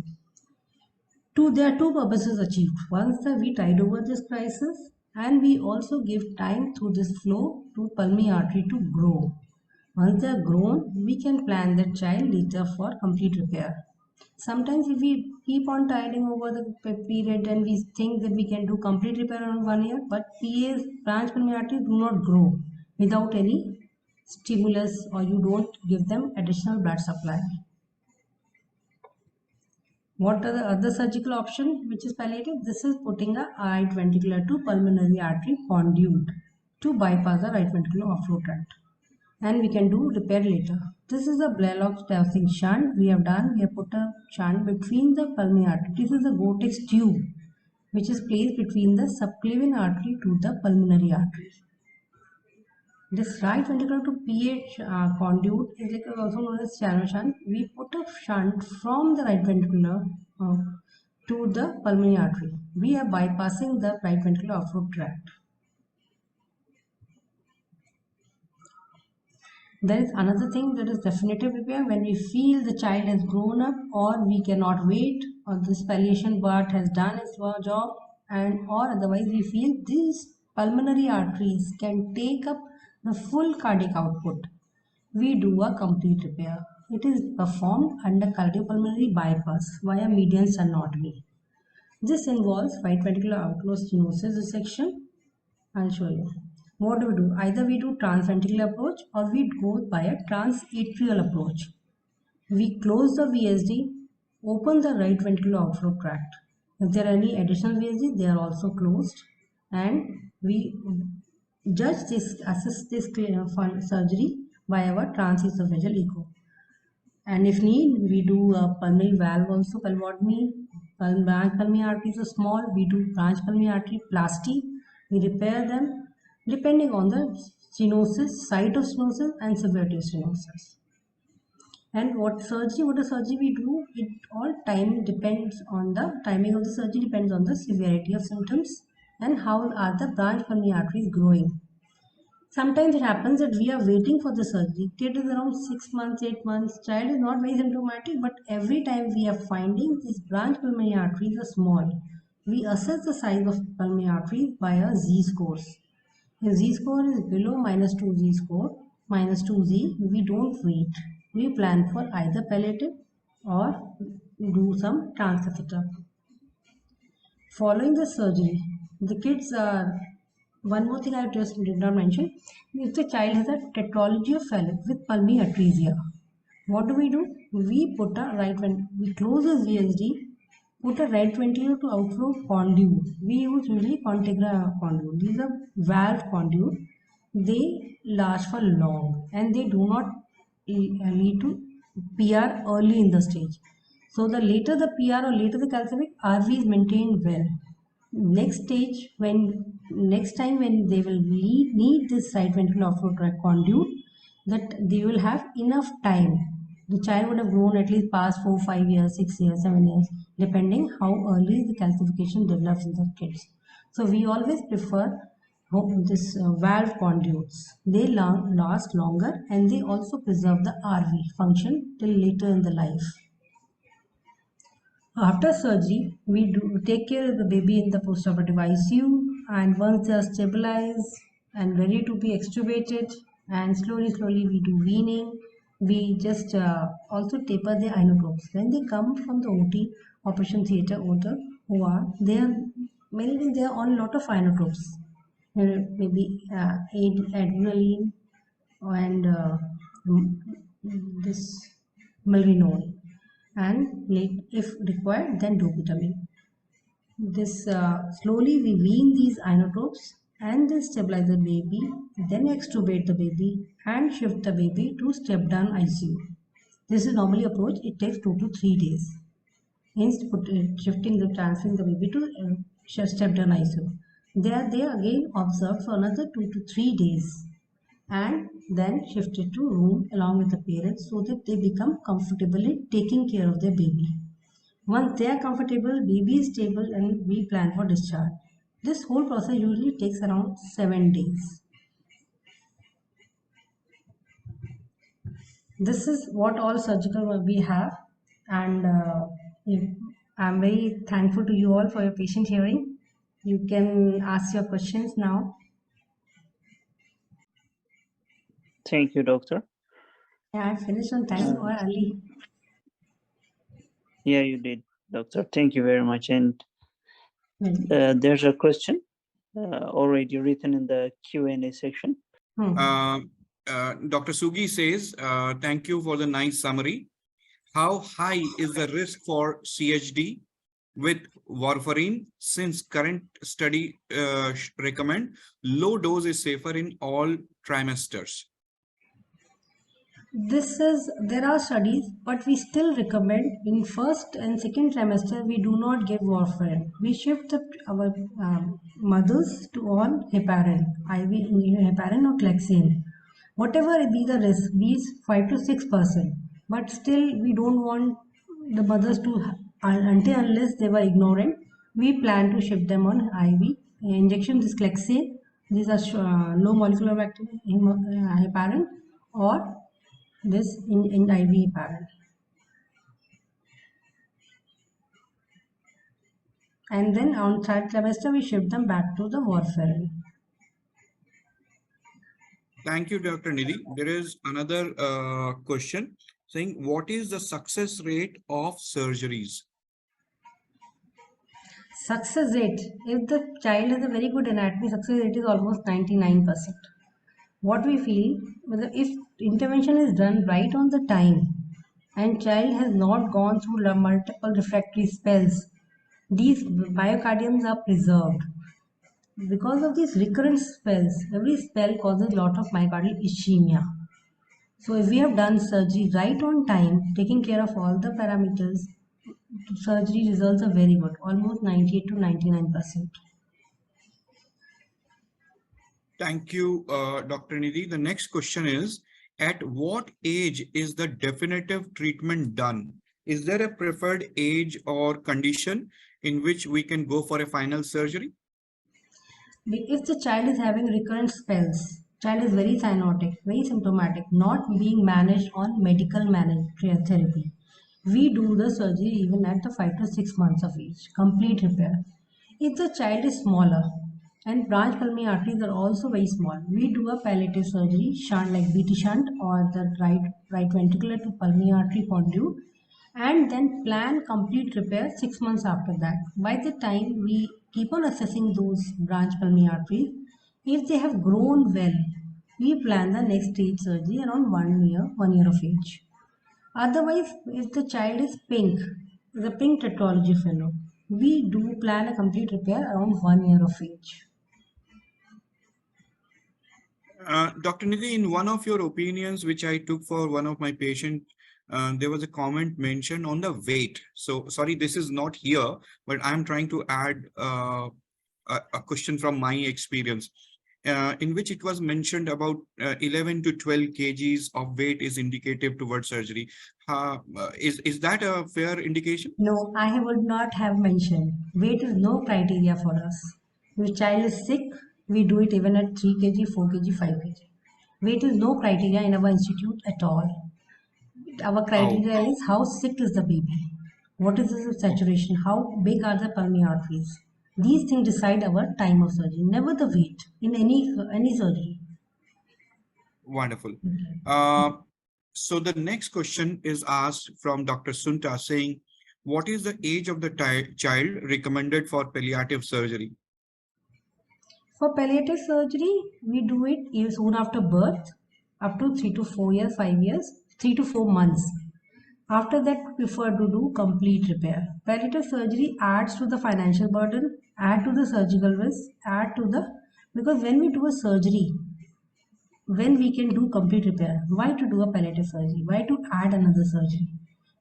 There are two purposes achieved. Once we tide over this crisis, and we also give time through this flow to pulmonary artery to grow. Once they are grown, we can plan the child later for complete repair. Sometimes if we keep on tiding over the period and we think that we can do complete repair in 1 year, but PAs, branch pulmonary arteries, do not grow without any stimulus, or you don't give them additional blood supply. What are the other surgical option which is palliative? This is putting a right ventricular to pulmonary artery conduit to bypass the right ventricular outflow tract, and we can do repair later. This is a Blalock dosing shunt we have done. We have put a shunt between the pulmonary artery. This is a vortex tube which is placed between the subclavian artery to the pulmonary artery. This right ventricular to PH conduit is like also known as channel shunt. We put a shunt from the right ventricular to the pulmonary artery. We are bypassing the right ventricular outflow tract. There is another thing that is definitive repair when we feel the child has grown up, or we cannot wait, or this palliation part has done its job, and or otherwise we feel these pulmonary arteries can take up the full cardiac output. We do a complete repair. It is performed under cardiopulmonary bypass via median sternotomy. This involves right ventricular outflow stenosis resection. I'll show you. What do we do? Either we do transventricular approach or we go by a transatrial approach. We close the VSD, open the right ventricular outflow tract. If there are any additional VSD, they are also closed, and we judge this, assess this surgery by our transesophageal echo. And if need, we do a pulmonary valve also, pulmotomy. Branch pulmonary arteries are small, we do branch pulmonary artery plasty. We repair them depending on the stenosis, site of stenosis and severity of stenosis. And what a surgery we do, it all time depends on the timing of the surgery, depends on the severity of symptoms and how are the branch pulmonary arteries growing. Sometimes it happens that we are waiting for the surgery. Kid is around 6 months, 8 months, child is not very symptomatic, but every time we are finding these branch pulmonary arteries are small. We assess the size of pulmonary arteries by a Z-scores. If Z-score is below -2 Z-score, -2Z, we don't wait. We plan for either palliative or do some transcatheter. Following the surgery, the kids are, one more thing I just did not mention, if the child has a tetralogy of Fallot with pulmonary atresia, what do? We put a we close the VSD, put a right ventricular to outflow conduit. We use usually Contegra conduit. These are valve conduit. They last for long and they do not lead to PR early in the stage. So the later the PR or later the calcific, RV is maintained well. Next time when they will need this right ventricular outflow tract conduit, that they will have enough time. The child would have grown at least past 4, 5 years, 6 years, 7 years, depending how early the calcification develops in the kids. So we always prefer this valve conduits. They last longer and they also preserve the RV function till later in the life. After surgery, we do take care of the baby in the postoperative ICU, and once they are stabilized and ready to be extubated, and slowly we do weaning. We just also taper the inotropes. When they come from the OT, operation theatre, they are on a lot of inotropes, maybe adrenaline and this milrinone, and if required then dopamine. This slowly we wean these inotropes and then stabilize the baby, then extubate the baby and shift the baby to step down ICU. This is normally approach, it takes 2 to 3 days. Hence transferring the baby to step down ICU. They again observed for another 2 to 3 days and then shifted to room along with the parents so that they become comfortable in taking care of their baby. Once they are comfortable, baby is stable, and we plan for discharge. This whole process usually takes around 7 days. This is what all surgical work we have, and I'm very thankful to you all for your patient hearing. You can ask your questions now.
Thank you, doctor.
Yeah, I finished on time or early.
Yeah, you did, doctor. Thank you very much. And
Maybe.
there's a question already written in the Q&A section.
Dr. Sugi says, thank you for the nice summary. How high is the risk for CHD with warfarin, since current study recommend low dose is safer in all trimesters?
There are studies, but we still recommend in first and second trimester we do not give warfarin. We shift our mothers to on heparin, IV heparin or Clexane. Whatever be the risk, be it 5 to 6%, but still we don't want the mothers to, until unless they were ignorant, we plan to shift them on IV injection. This Clexane, these are low molecular activity heparin or this in IV parent. And then on third trimester, we shift them back to the warfarin.
Thank you, Dr. Nidhi. There is another question saying, what is the success rate of surgeries?
Success rate, if the child has a very good anatomy, success rate is almost 99%. What we feel, if intervention is done right on the time and child has not gone through multiple refractory spells, these myocardiums are preserved. Because of these recurrent spells, every spell causes a lot of myocardial ischemia. So if we have done surgery right on time, taking care of all the parameters, surgery results are very good, almost 98 to 99%.
Thank you, Dr. Nidhi. The next question is, at what age is the definitive treatment done? Is there a preferred age or condition in which we can go for a final surgery?
If the child is having recurrent spells, child is very cyanotic, very symptomatic, not being managed on medical therapy, we do the surgery even at the 5 to 6 months of age, complete repair. If the child is smaller and branch pulmonary arteries are also very small, we do a palliative surgery, shunt like BT shunt or the right ventricular to pulmonary artery conduit, and then plan complete repair 6 months after that. By the time we keep on assessing those branch pulmonary arteries, if they have grown well, we plan the next stage surgery around 1 year of age. Otherwise, if the child is pink, the pink tetralogy fellow, we do plan a complete repair around 1 year of age.
Dr. Nidhi, in one of your opinions, which I took for one of my patients, there was a comment mentioned on the weight. So sorry, this is not here, but I'm trying to add a question from my experience, in which it was mentioned about 11 to 12 kgs of weight is indicative towards surgery. Is that a fair indication?
No, I would not have mentioned. Weight is no criteria for us. If child is sick, we do it even at 3 kg, 4 kg, 5 kg. Weight is no criteria in our institute at all. Our criteria is how sick is the baby, what is the saturation, how big are the pulmonary arteries. These things decide our time of surgery, never the weight in any surgery.
Wonderful. So the next question is asked from Dr. Sunta saying, what is the age of the child recommended for palliative surgery?
For palliative surgery, we do it soon after birth, up to 3 to 4 years, 5 years, 3 to 4 months. After that, we prefer to do complete repair. Palliative surgery adds to the financial burden, add to the surgical risk, because when we do a surgery, when we can do complete repair, why to do a palliative surgery? Why to add another surgery?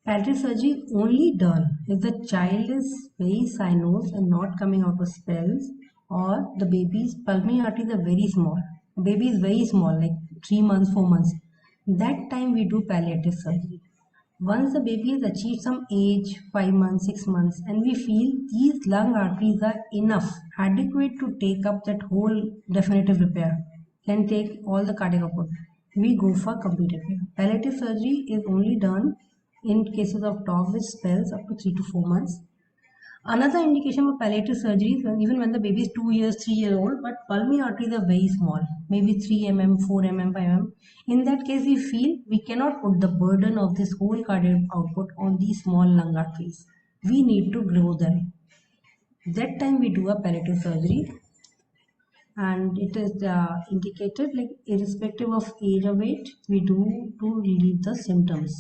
Palliative surgery only done if the child is very cyanosed and not coming out of spells, or the baby's pulmonary arteries are very small. The baby is very small, like 3 months, 4 months. That time we do palliative surgery. Once the baby has achieved some age, 5 months, 6 months, and we feel these lung arteries are enough, adequate to take up that whole definitive repair, can take all the cardiac output, we go for complete repair. Palliative surgery is only done in cases of TOF with spells up to 3 to 4 months. Another indication for palliative surgery is even when the baby is 2 years, 3 years old, but pulmonary arteries are very small, maybe 3 mm, 4 mm, 5 mm. In that case, we feel we cannot put the burden of this whole cardiac output on these small lung arteries. We need to grow them. That time we do a palliative surgery, and it is indicated like irrespective of age or weight, we do to relieve the symptoms.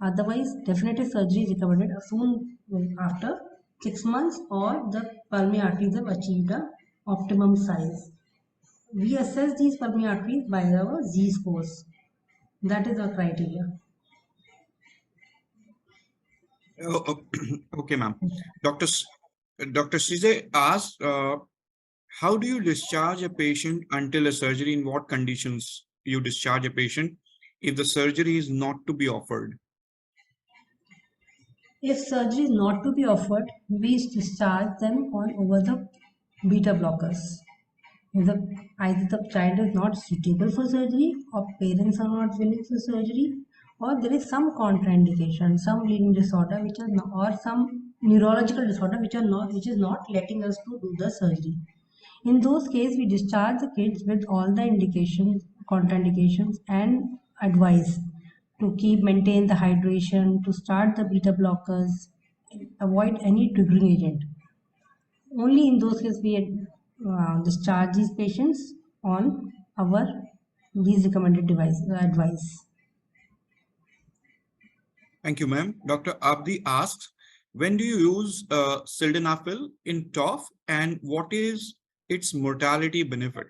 Otherwise, definitive surgery is recommended soon after 6 months or the pulmonary arteries have achieved the optimum size. We assess these pulmonary arteries by our Z scores. That is our criteria.
Okay, ma'am. Dr. Srize asked, how do you discharge a patient until a surgery? In what conditions you discharge a patient if the surgery is not to be offered?
If surgery is not to be offered, we discharge them on over the beta blockers. If either the child is not suitable for surgery, or parents are not willing for surgery, or there is some contraindication, some bleeding disorder, which is not, or some neurological disorder which is not letting us to do the surgery. In those cases, we discharge the kids with all the indications, contraindications, and advice to maintain the hydration, to start the beta blockers, avoid any triggering agent. Only in those cases we discharge these patients on these recommended advice.
Thank you, ma'am. Dr. Abdi asks, when do you use sildenafil in TOF and what is its mortality benefit?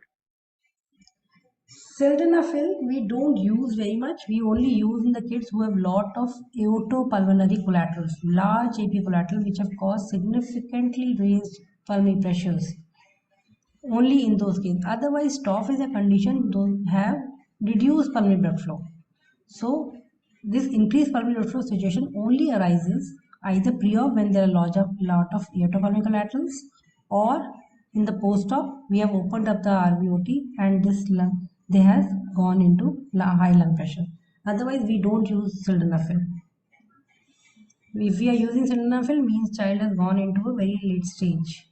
Sildenafil we don't use very much. We only use in the kids who have lot of aortopulmonary collaterals, large AP collateral which have caused significantly raised pulmonary pressures. Only in those cases. Otherwise, TOF is a condition that have reduced pulmonary blood flow. So, this increased pulmonary blood flow situation only arises either pre-op when there are lot of aortopulmonary collaterals, or in the post-op we have opened up the RVOT and they has gone into high lung pressure. Otherwise, we don't use sildenafil. If we are using sildenafil, means child has gone into a very late stage.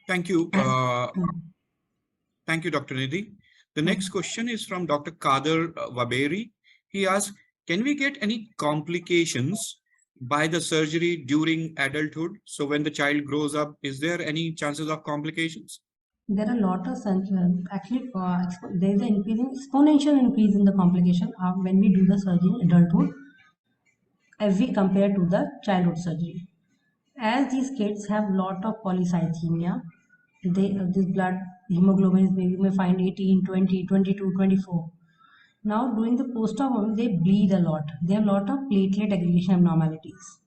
Thank you. Thank you, Dr. Nidhi. The next question is from Dr. Kader Waberi. He asks, can we get any complications by the surgery during adulthood? So when the child grows up, is there any chances of complications?
There are a lot of actually there is an exponential increase in the complication when we do the surgery in adulthood as we compare to the childhood surgery. As these kids have lot of polycythemia, this blood hemoglobin is maybe you may find 18, 20, 22, 24. Now during the post-op they bleed a lot. There are a lot of platelet aggregation abnormalities.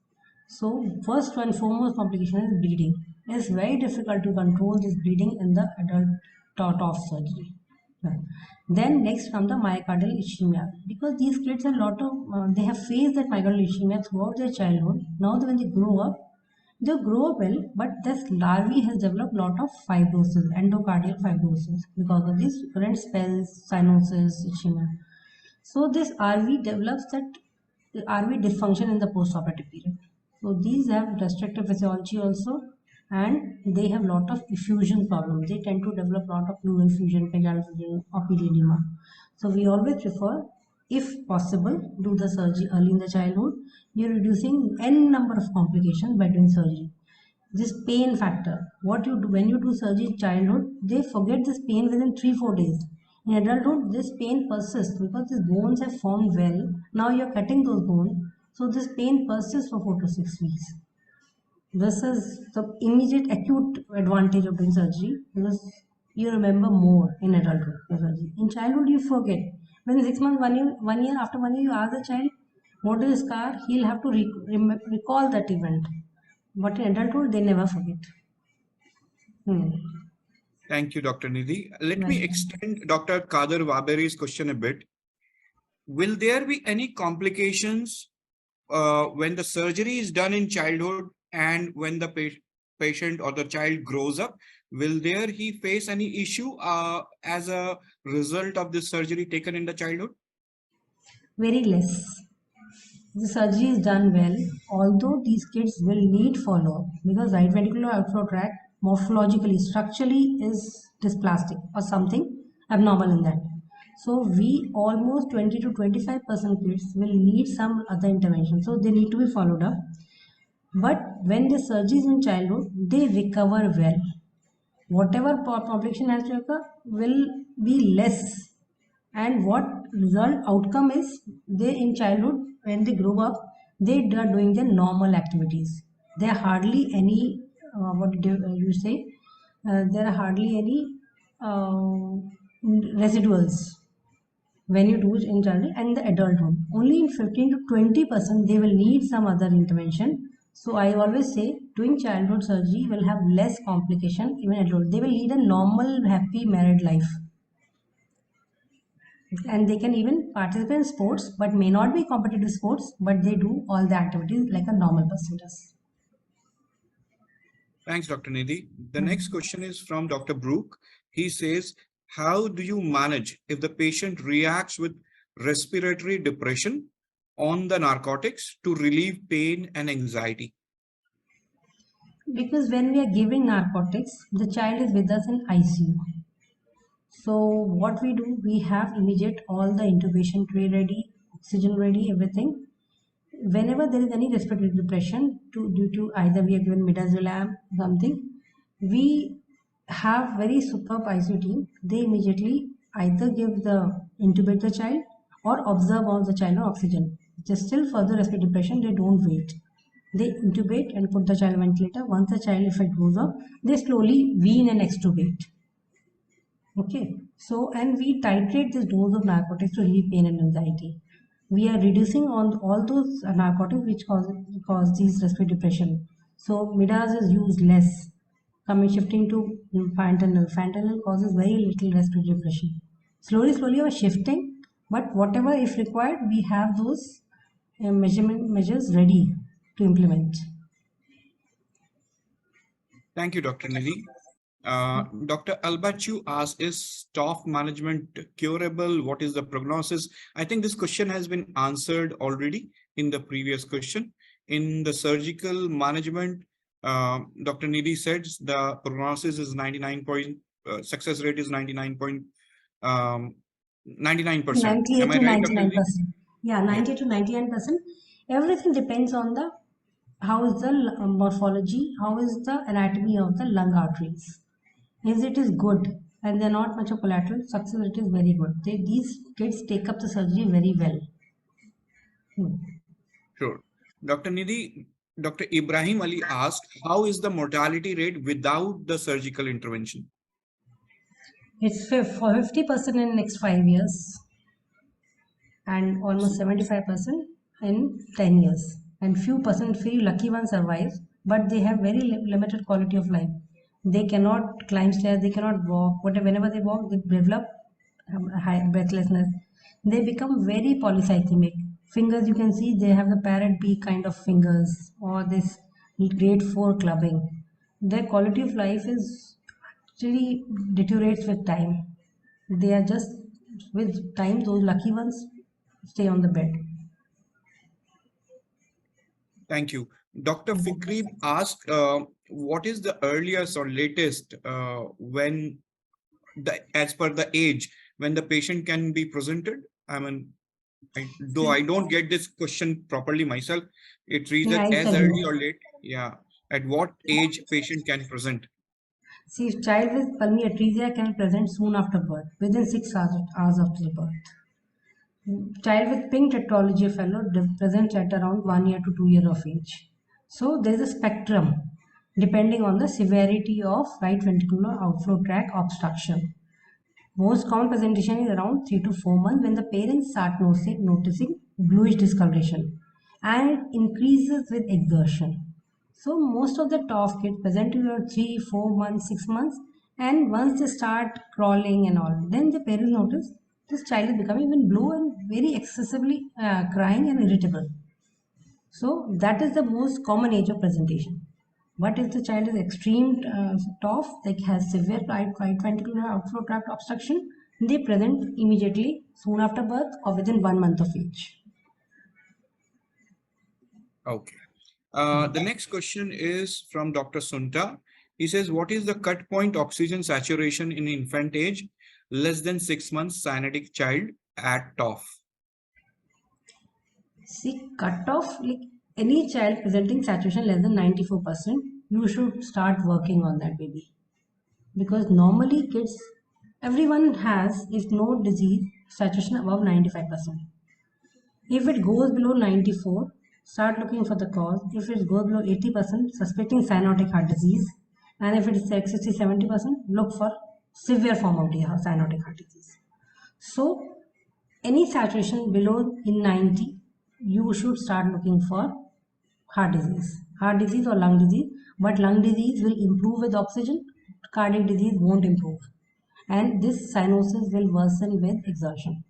So first and foremost complication is bleeding. It's very difficult to control this bleeding in the adult TOF surgery. Then next comes the myocardial ischemia, because these kids have lot of they have faced that myocardial ischemia throughout their childhood. Now when they grow up well, but this larvae has developed lot of fibrosis, endocardial fibrosis, because of this current spells, cyanosis, ischemia. So this RV develops that RV dysfunction in the postoperative period. So these have restrictive physiology also, and they have lot of effusion problems. They tend to develop lot of pleural effusion, pegal effusion, ocular edema. So we always prefer, if possible, do the surgery early in the childhood. You're reducing n number of complications by doing surgery. This pain factor, what you do when you do surgery in childhood, they forget this pain within 3-4 days. In adulthood, this pain persists because these bones have formed well. Now you're cutting those bones, so this pain persists for 4 to 6 weeks. This is the immediate acute advantage of doing surgery, because you remember more in adulthood surgery. In childhood, you forget. When 6 months, 1 year, after 1 year, you ask the child, what is the scar? He'll have to recall that event. But in adulthood, they never forget.
Thank you, Dr. Nidhi. Let me extend Dr. Kader Waberi's question a bit. Will there be any complications when the surgery is done in childhood and when the patient or the child grows up? Will he face any issue as a result of this surgery taken in the childhood?
Very less. the surgery is done well, although these kids will need follow-up because right ventricular outflow tract morphologically, structurally is dysplastic or something abnormal in that. So we almost 20 to 25% kids will need some other intervention. So they need to be followed up. But when the surgery is in childhood, they recover well. Whatever population has to occur will be less. And what result outcome is, they in childhood, when they grow up, they are doing their normal activities. There are hardly any, what do you say? There are hardly any residuals when you do it in childhood and the adulthood. Only in 15 to 20% they will need some other intervention. So I always say doing childhood surgery will have less complication even adult. They will lead a normal, happy married life. And they can even participate in sports, but may not be competitive sports, but they do all the activities like a normal person does.
Thanks, Dr. Nidhi. The next question is from Dr. Brook. He says, how do you manage if the patient reacts with respiratory depression on the narcotics to relieve pain and anxiety?
Because when we are giving narcotics, the child is with us in ICU. So what we do, we have immediate all the intubation tray ready, oxygen ready, everything. Whenever there is any respiratory depression due to either we have given midazolam or something, we have very superb ICU team. They immediately either give the intubate the child or observe on the child on oxygen. Just still further respiratory depression, they don't wait. They intubate and put the child on ventilator. Once the child effect goes up, they slowly wean and extubate. Okay, so and we titrate this dose of narcotics to relieve pain and anxiety. We are reducing on all those narcotics which cause these respiratory depression. So midas is used less. Shifting to fentanyl. Fentanyl causes very little respiratory depression. Slowly we are shifting, but whatever if required, we have those measures ready to implement.
Thank you, Dr. Nidhi. Dr. Albachu asks, is TOF management curable? What is the prognosis? I think this question has been answered already in the previous question. In the surgical management, Dr. Nidhi said the prognosis is 99 point, success rate is 99.99%.
98
Am I
to
right, Dr.
99%.
Nidhi?
Yeah, 90 to 99%. Everything depends on the how is the morphology, how is the anatomy of the lung arteries. If it is good and they're not much of collateral, success rate is very good. These kids take up the surgery very well.
Sure. Dr. Nidhi, Dr. Ibrahim Ali asked, how is the mortality rate without the surgical intervention?
It's for 50% in next 5 years and almost 75% in 10 years. And few lucky ones survive, but they have very limited quality of life. They cannot climb stairs, they cannot walk. Whenever they walk, they develop high breathlessness. They become very polycythemic. Fingers, you can see they have the parrot beak kind of fingers or this grade 4 clubbing. Their quality of life is actually deteriorates with time. They are just with time, those lucky ones stay on the bed.
Thank you. Dr. Fikri asked, what is the earliest or latest when as per the age when the patient can be presented? I mean, though I don't get this question properly myself, it reads that as early or late. Yeah. At what age patient can present?
See, child with pulmonary atresia can present soon after birth, within 6 hours after birth. Child with pink tetralogy fellow presents at around 1 year to 2 years of age. So there is a spectrum depending on the severity of right ventricular outflow tract obstruction. Most common presentation is around 3 to 4 months when the parents start noticing bluish discoloration and it increases with exertion. So most of the TOF kids present to you 3, 4 months, 6 months, and once they start crawling and all, then the parents notice this child is becoming even blue and very excessively crying and irritable. So that is the most common age of presentation. But if the child is extreme TOF, like has severe right ventricular outflow tract obstruction, they present immediately soon after birth or within 1 month of age.
Okay. The next question is from Dr. Sunta. He says, what is the cut point oxygen saturation in infant age, less than 6 months cyanotic child at TOF?
See, cutoff, like any child presenting saturation less than 94%, you should start working on that baby. Because normally kids, everyone has, if no disease, saturation above 95%. If it goes below 94, start looking for the cause. If it goes below 80%, suspecting cyanotic heart disease. And if it is like 60-70%, look for severe form of cyanotic heart disease. So any saturation below in 90, you should start looking for heart disease or lung disease. But lung disease will improve with oxygen, cardiac disease won't improve. And this cyanosis will worsen with exertion.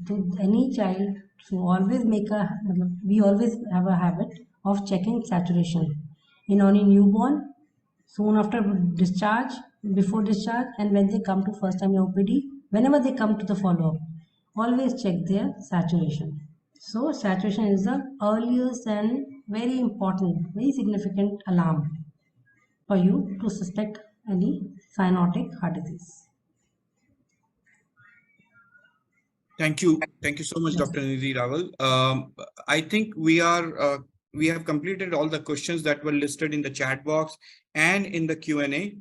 To any child, so always we always have a habit of checking saturation in only newborn, soon after discharge, before discharge, and when they come to first time OPD, whenever they come to the follow-up, always check their saturation. So saturation is the earliest and very important, very significant alarm for you to suspect any cyanotic heart disease.
Thank you. Thank you so much,
Yes.
Dr. Nidhi Rawal. I think we have completed all the questions that were listed in the chat box and in the Q&A.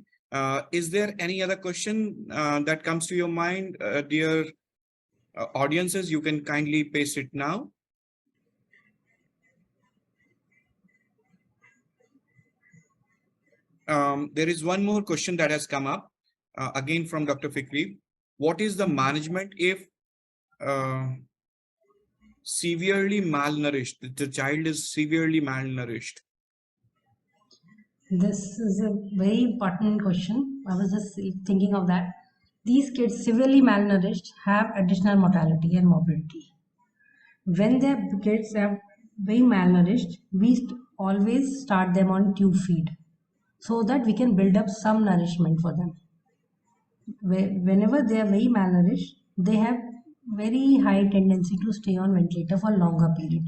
Is there any other question that comes to your mind, dear audiences? You can kindly paste it now. There is one more question that has come up, again from Dr. Fikri. What is the management if severely malnourished? The child is severely malnourished.
This is a very important question. I was just thinking of that. These kids severely malnourished have additional mortality and morbidity. When their kids are very malnourished, we always start them on tube feed so that we can build up some nourishment for them. Whenever they are very malnourished, they have very high tendency to stay on ventilator for longer period.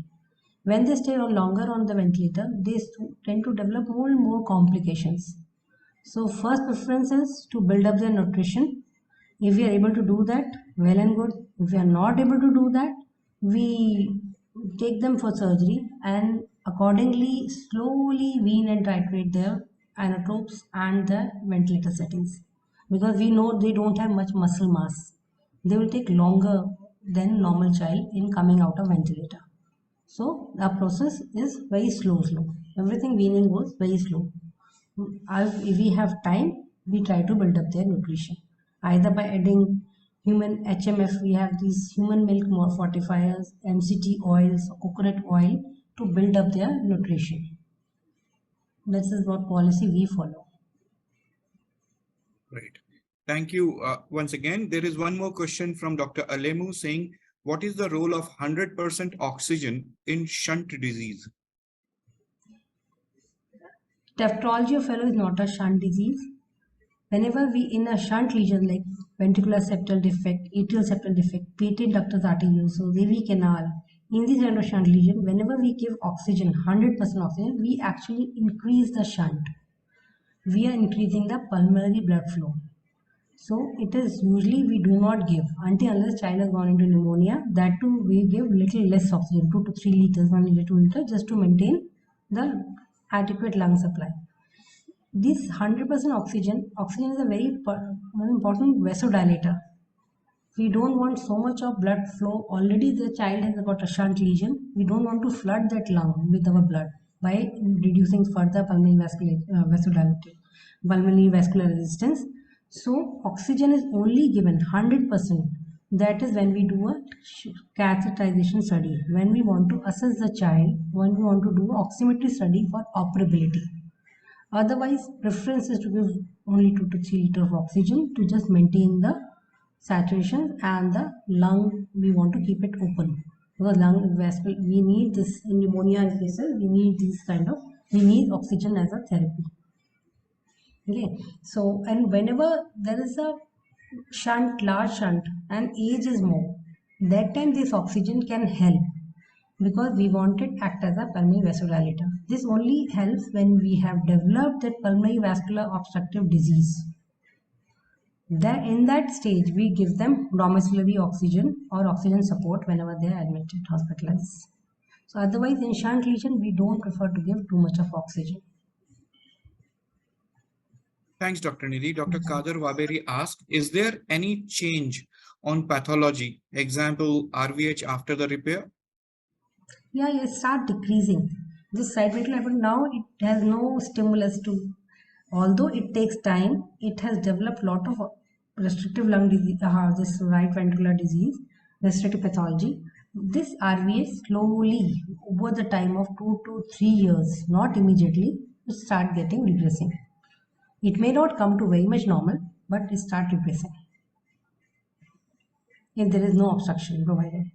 When they stay on longer on the ventilator, they tend to develop more and more complications. So first preference is to build up their nutrition. If we are able to do that, well and good. If we are not able to do that, we take them for surgery and accordingly slowly wean and titrate their inotropes and the ventilator settings. Because we know they don't have much muscle mass. They will take longer than normal child in coming out of ventilator. So the process is very slow. Everything weaning goes very slow. If we have time, we try to build up their nutrition. Either by adding human HMF, we have these human milk fortifiers, MCT oils, coconut oil to build up their nutrition. This is what policy we follow.
Right. Thank you. Once again, there is one more question from Dr. Alemu saying, what is the role of 100% oxygen in shunt disease?
Tetralogy fellow is not a shunt disease. Whenever we in a shunt lesion like ventricular septal defect, atrial septal defect, patent ductus arteriosus, AV canal, in this kind of shunt lesion, whenever we give oxygen, 100% oxygen, we actually increase the shunt. We are increasing the pulmonary blood flow. So it is usually we do not give until unless child has gone into pneumonia. That too we give little less oxygen, 2 to 3 liters, 1 liter, 2 liters, just to maintain the adequate lung supply. This 100% oxygen is a very important vasodilator. We don't want so much of blood flow. Already the child has got a shunt lesion. We don't want to flood that lung with our blood by reducing further pulmonary vasodilatation, pulmonary vascular resistance. So oxygen is only given 100%. That is when we do a catheterization study. When we want to assess the child, when we want to do oximetry study for operability. Otherwise, preference is to give only 2 to 3 liters of oxygen to just maintain the saturation, and the lung we want to keep it open because lung vascular we need this in pneumonia cases. We need oxygen as a therapy. Okay, so and whenever there is a large shunt, and age is more, that time this oxygen can help. because we want it act as a pulmonary vasodilator. This only helps when we have developed that pulmonary vascular obstructive disease. In that stage, we give them domiciliary oxygen or oxygen support whenever they are admitted, hospitalized. So otherwise, in shunt lesion, we don't prefer to give too much of oxygen.
Thanks, Dr. Nidhi. Dr. Kader Waberi asked, is there any change on pathology? Example, RVH after the repair?
Yeah, it start decreasing. This side ventricle effort now it has no stimulus to, although it takes time, it has developed lot of restrictive lung disease, this right ventricular disease, restrictive pathology. This RVH slowly over the time of 2 to 3 years, not immediately, it start getting regressing. It may not come to very much normal, but it start regressing if there is no obstruction provided.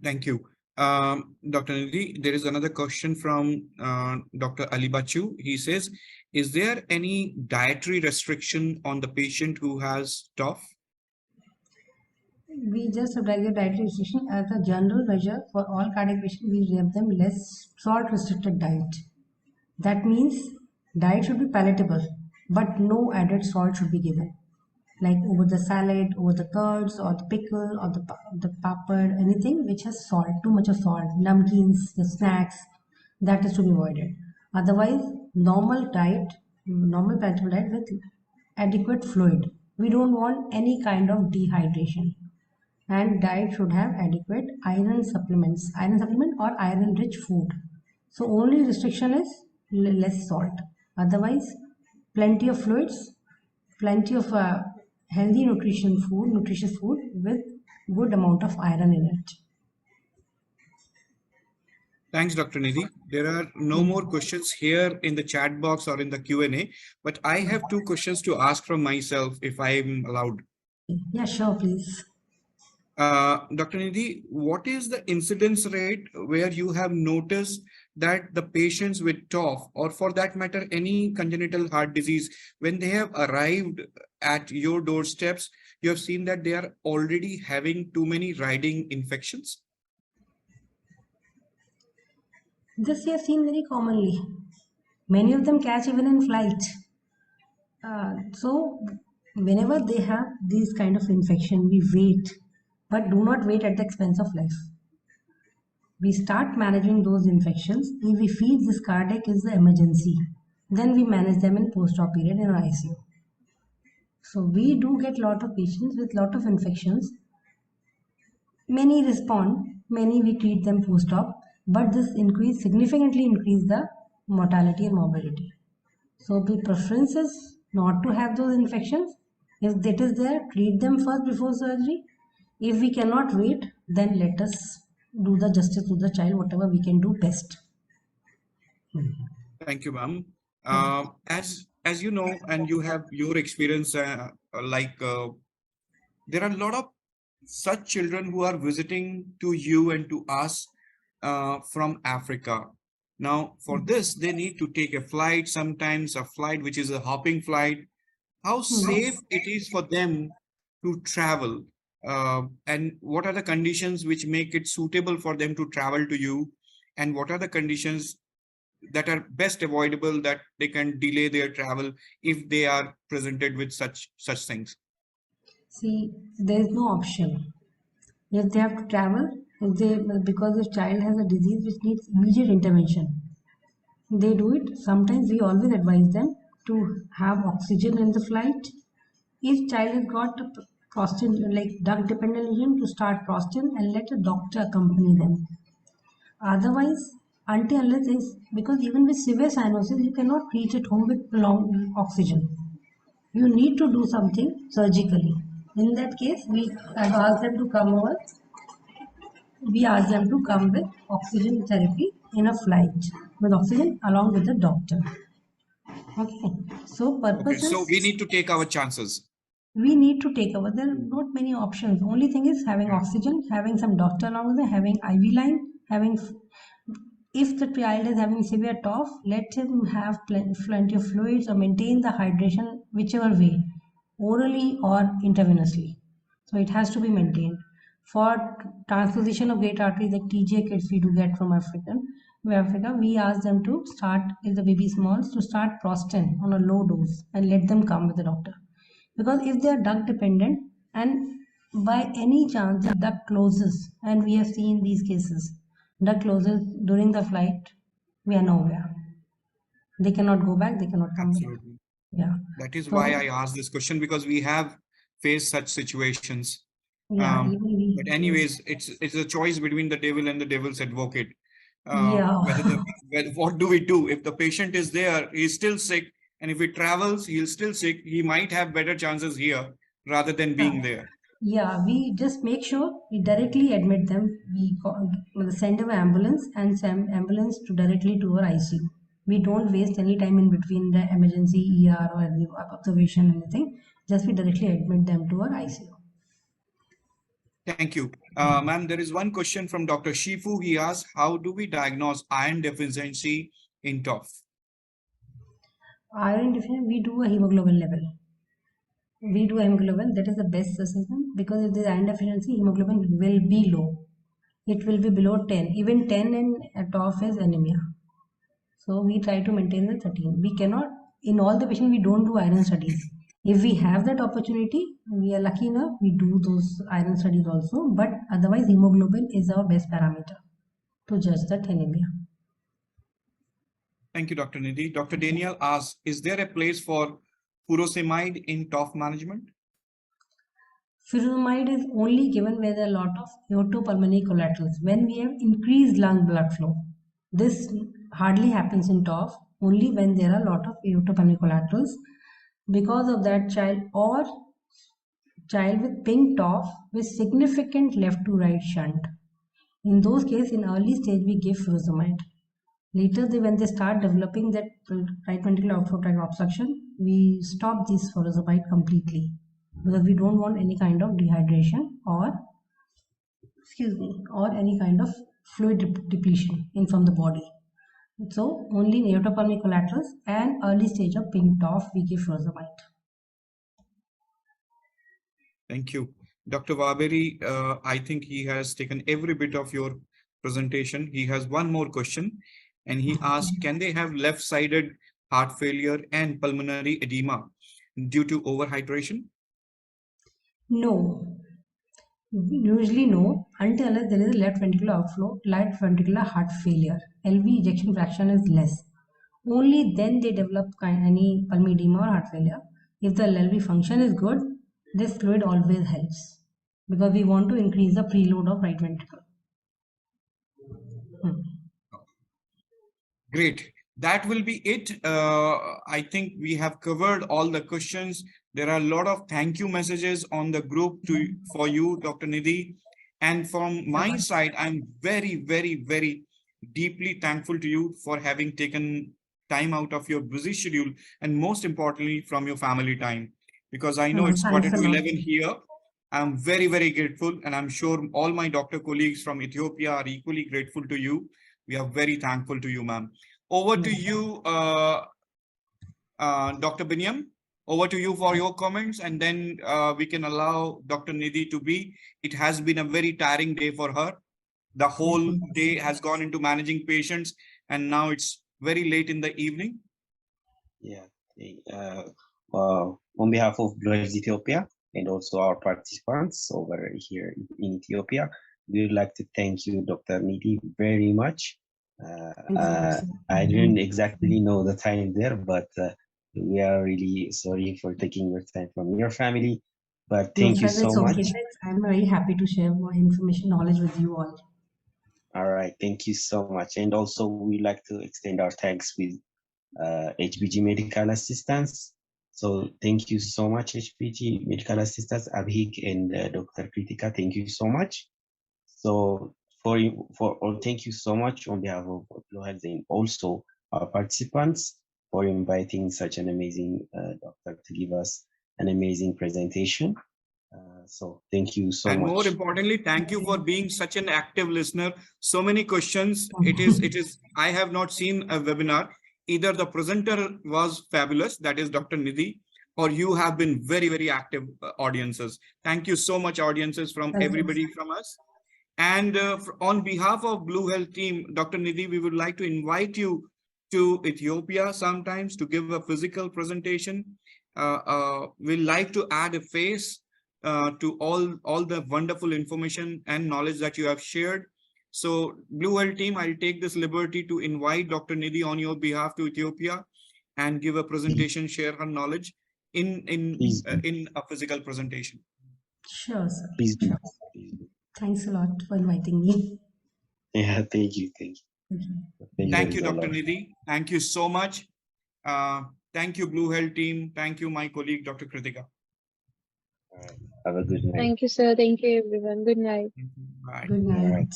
Thank you. Dr. Nidhi, there is another question from Dr. Ali Bachu. He says, is there any dietary restriction on the patient who has TOF?
We just apply the dietary restriction as a general measure for all cardiac patients. We give them less salt restricted diet. That means diet should be palatable, but no added salt should be given. Like over the salad, over the curds, or the pickle, or the papad, anything which has salt, too much of salt, namkeens, the snacks, that is to be avoided. Otherwise, normal diet, normal palatable diet with adequate fluid. We don't want any kind of dehydration. And diet should have adequate iron supplement or iron rich food. So only restriction is less salt. Otherwise, plenty of fluids, plenty of healthy nutritious food with good amount of iron in it.
Thanks, Dr. Nidhi. There are no more questions here in the chat box or in the Q&A, but I have 2 questions to ask from myself if I'm allowed.
Yeah, sure, please.
Dr. Nidhi, what is the incidence rate where you have noticed that the patients with TOF, or for that matter, any congenital heart disease, when they have arrived at your doorsteps, you have seen that they are already having too many riding infections?
This we have seen very commonly. Many of them catch even in flight. So whenever they have these kind of infection, we wait, but do not wait at the expense of life. We start managing those infections. If we feel this cardiac is the emergency, then we manage them in post-op period in ICU. So we do get lot of patients with lot of infections. Many respond, many we treat them post-op, but this significantly increase the mortality and morbidity. So the preference is not to have those infections. If that is there, treat them first before surgery. If we cannot wait, then let us do the justice to the child, whatever we can do best.
Thank you, ma'am. As you know, and you have your experience, there are a lot of such children who are visiting to you and to us from Africa. Now, for this, they need to take a flight, sometimes a flight which is a hopping flight. How safe it is for them to travel? And what are the conditions which make it suitable for them to travel to you? And what are the conditions that are best avoidable that they can delay their travel if they are presented with such things?
See, there is no option. If they have to travel, because the child has a disease which needs immediate intervention, they do it. Sometimes we always advise them to have oxygen in the flight. If child has got prostin, like drug dependent lesion, to start prostin and let a doctor accompany them. Otherwise, unless is because even with severe cyanosis, you cannot reach at home with prolonged oxygen. You need to do something surgically. In that case, we ask them to come over. We ask them to come with oxygen therapy in a flight with oxygen along with the doctor. Okay. So purpose
so we need to take our chances.
We need to take over. There are not many options. Only thing is having oxygen, having some doctor along with it, having IV line, having. If the child is having severe TOF, let him have plenty of fluids or maintain the hydration whichever way, orally or intravenously. So it has to be maintained. For transposition of great arteries like TJ kits we do get from Africa, we ask them to start, if the baby is small, to start Prostin on a low dose and let them come with the doctor. Because if they are duct dependent and by any chance the duct closes, and we have seen these cases, duct closes during the flight, we are nowhere. They cannot go back, they cannot come back.
Absolutely.
Yeah.
That is
So,
why I asked this question, because we have faced such situations.
yeah, even we
But anyways, it's a choice between the devil and the devil's advocate.
yeah.
What do we do if the patient is there, he's still sick, and if he travels, he's still sick. He might have better chances here rather than being there.
Yeah, we just make sure we directly admit them. We send them an ambulance and send ambulance to directly to our ICU. We don't waste any time in between the emergency ER or any observation, anything. Just we directly admit them to our ICU.
Thank you. Ma'am, there is one question from Dr. Shifu. He asks, how do we diagnose iron deficiency in TOF?
Iron deficiency, we do a hemoglobin level. We do a hemoglobin, that is the best assessment, because if there is iron deficiency, hemoglobin will be low. It will be below 10. Even 10 in TOF is anemia. So we try to maintain the 13. We cannot, in all the patients, we don't do iron studies. If we have that opportunity, we are lucky enough, we do those iron studies also. But otherwise, hemoglobin is our best parameter to judge that anemia.
Thank you, Dr. Nidhi. Dr. Daniel asks, is there a place for furosemide in TOF management?
Furosemide is only given where there are a lot of aortopulmonary collaterals. When we have increased lung blood flow, this hardly happens in TOF, only when there are a lot of aortopulmonary collaterals. Because of that, child with pink TOF with significant left to right shunt. In those cases, in early stage, we give furosemide. Later, when they start developing that right ventricular outflow tract obstruction, we stop this furosemide completely, because we don't want any kind of dehydration or any kind of fluid depletion from the body. So only in aortopulmonary collaterals and early stage of pink TOF we give furosemide.
Thank you. Dr. Vaberi, I think he has taken every bit of your presentation. He has one more question, and he asked, can they have left-sided heart failure and pulmonary edema due to overhydration?
No. Usually no, until unless there is a left ventricular outflow, left ventricular heart failure. LV ejection fraction is less. Only then they develop any pulmonary edema or heart failure. If the LV function is good, this fluid always helps, because we want to increase the preload of right ventricle.
Great. That will be it. I think we have covered all the questions. There are a lot of thank you messages on the group for you, Dr. Nidhi. And from my side, I'm very, very, very deeply thankful to you for having taken time out of your busy schedule, and most importantly, from your family time, because I know it's quarter to 11 here. I'm very, very grateful, and I'm sure all my doctor colleagues from Ethiopia are equally grateful to you. We are very thankful to you, ma'am. Over to you, Dr. Binyam. Over to you for your comments, and then we can allow Dr. Nidhi to be. It has been a very tiring day for her. The whole day has gone into managing patients, and now it's very late in the evening.
Yeah. On behalf of BHE Ethiopia and also our participants over here in Ethiopia, we would like to thank you, Dr. Nidhi, very much. I didn't exactly know the time there, but we are really sorry for taking your time from your family. But thank you so much.
I'm very happy to share more information, knowledge with you all.
All right, thank you so much. And also we'd like to extend our thanks with HBG Medical Assistance. So thank you so much, HBG Medical Assistance, Abhik and Dr. Kritika, thank you so much. So thank you so much on behalf of Blue Health and also our participants for inviting such an amazing doctor to give us an amazing presentation. So thank you so much.
And more importantly, thank you for being such an active listener. So many questions. It is. I have not seen a webinar. Either the presenter was fabulous, that is Dr. Nidhi, or you have been very, very active audiences. Thank you so much, audiences, from
Welcome.
everybody from us. And on behalf of Blue Health team, Dr. Nidhi, we would like to invite you to Ethiopia sometimes to give a physical presentation. We'd like to add a face to all the wonderful information and knowledge that you have shared. So Blue Health team, I'll take this liberty to invite Dr. Nidhi on your behalf to Ethiopia and give a presentation, share her knowledge in a physical presentation.
Sure, sir.
Please do.
Sure. Thanks a lot for inviting me.
Yeah, thank you. Thank you.
Thank you,
Pleasure is all
Dr.
ours.
Nidhi. Thank you so much. Thank you, Blue Health team. Thank you, my colleague, Dr. Kritika.
All right. Have a good night.
Thank you, sir. Thank you, everyone. Good night.
Bye.
Good
All right.
night.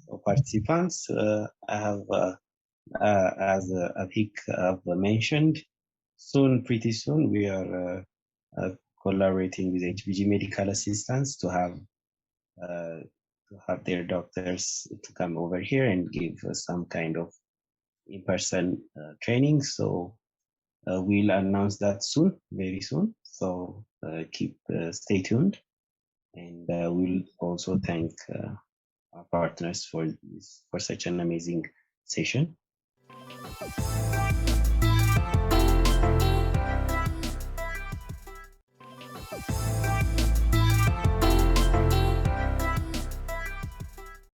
So participants, I have, as Abhik mentioned, pretty soon, we are collaborating with HBG Medical Assistants to have their doctors to come over here and give some kind of in-person training. So we'll announce that soon, very soon. So stay tuned, and we'll also thank our partners for such an amazing session.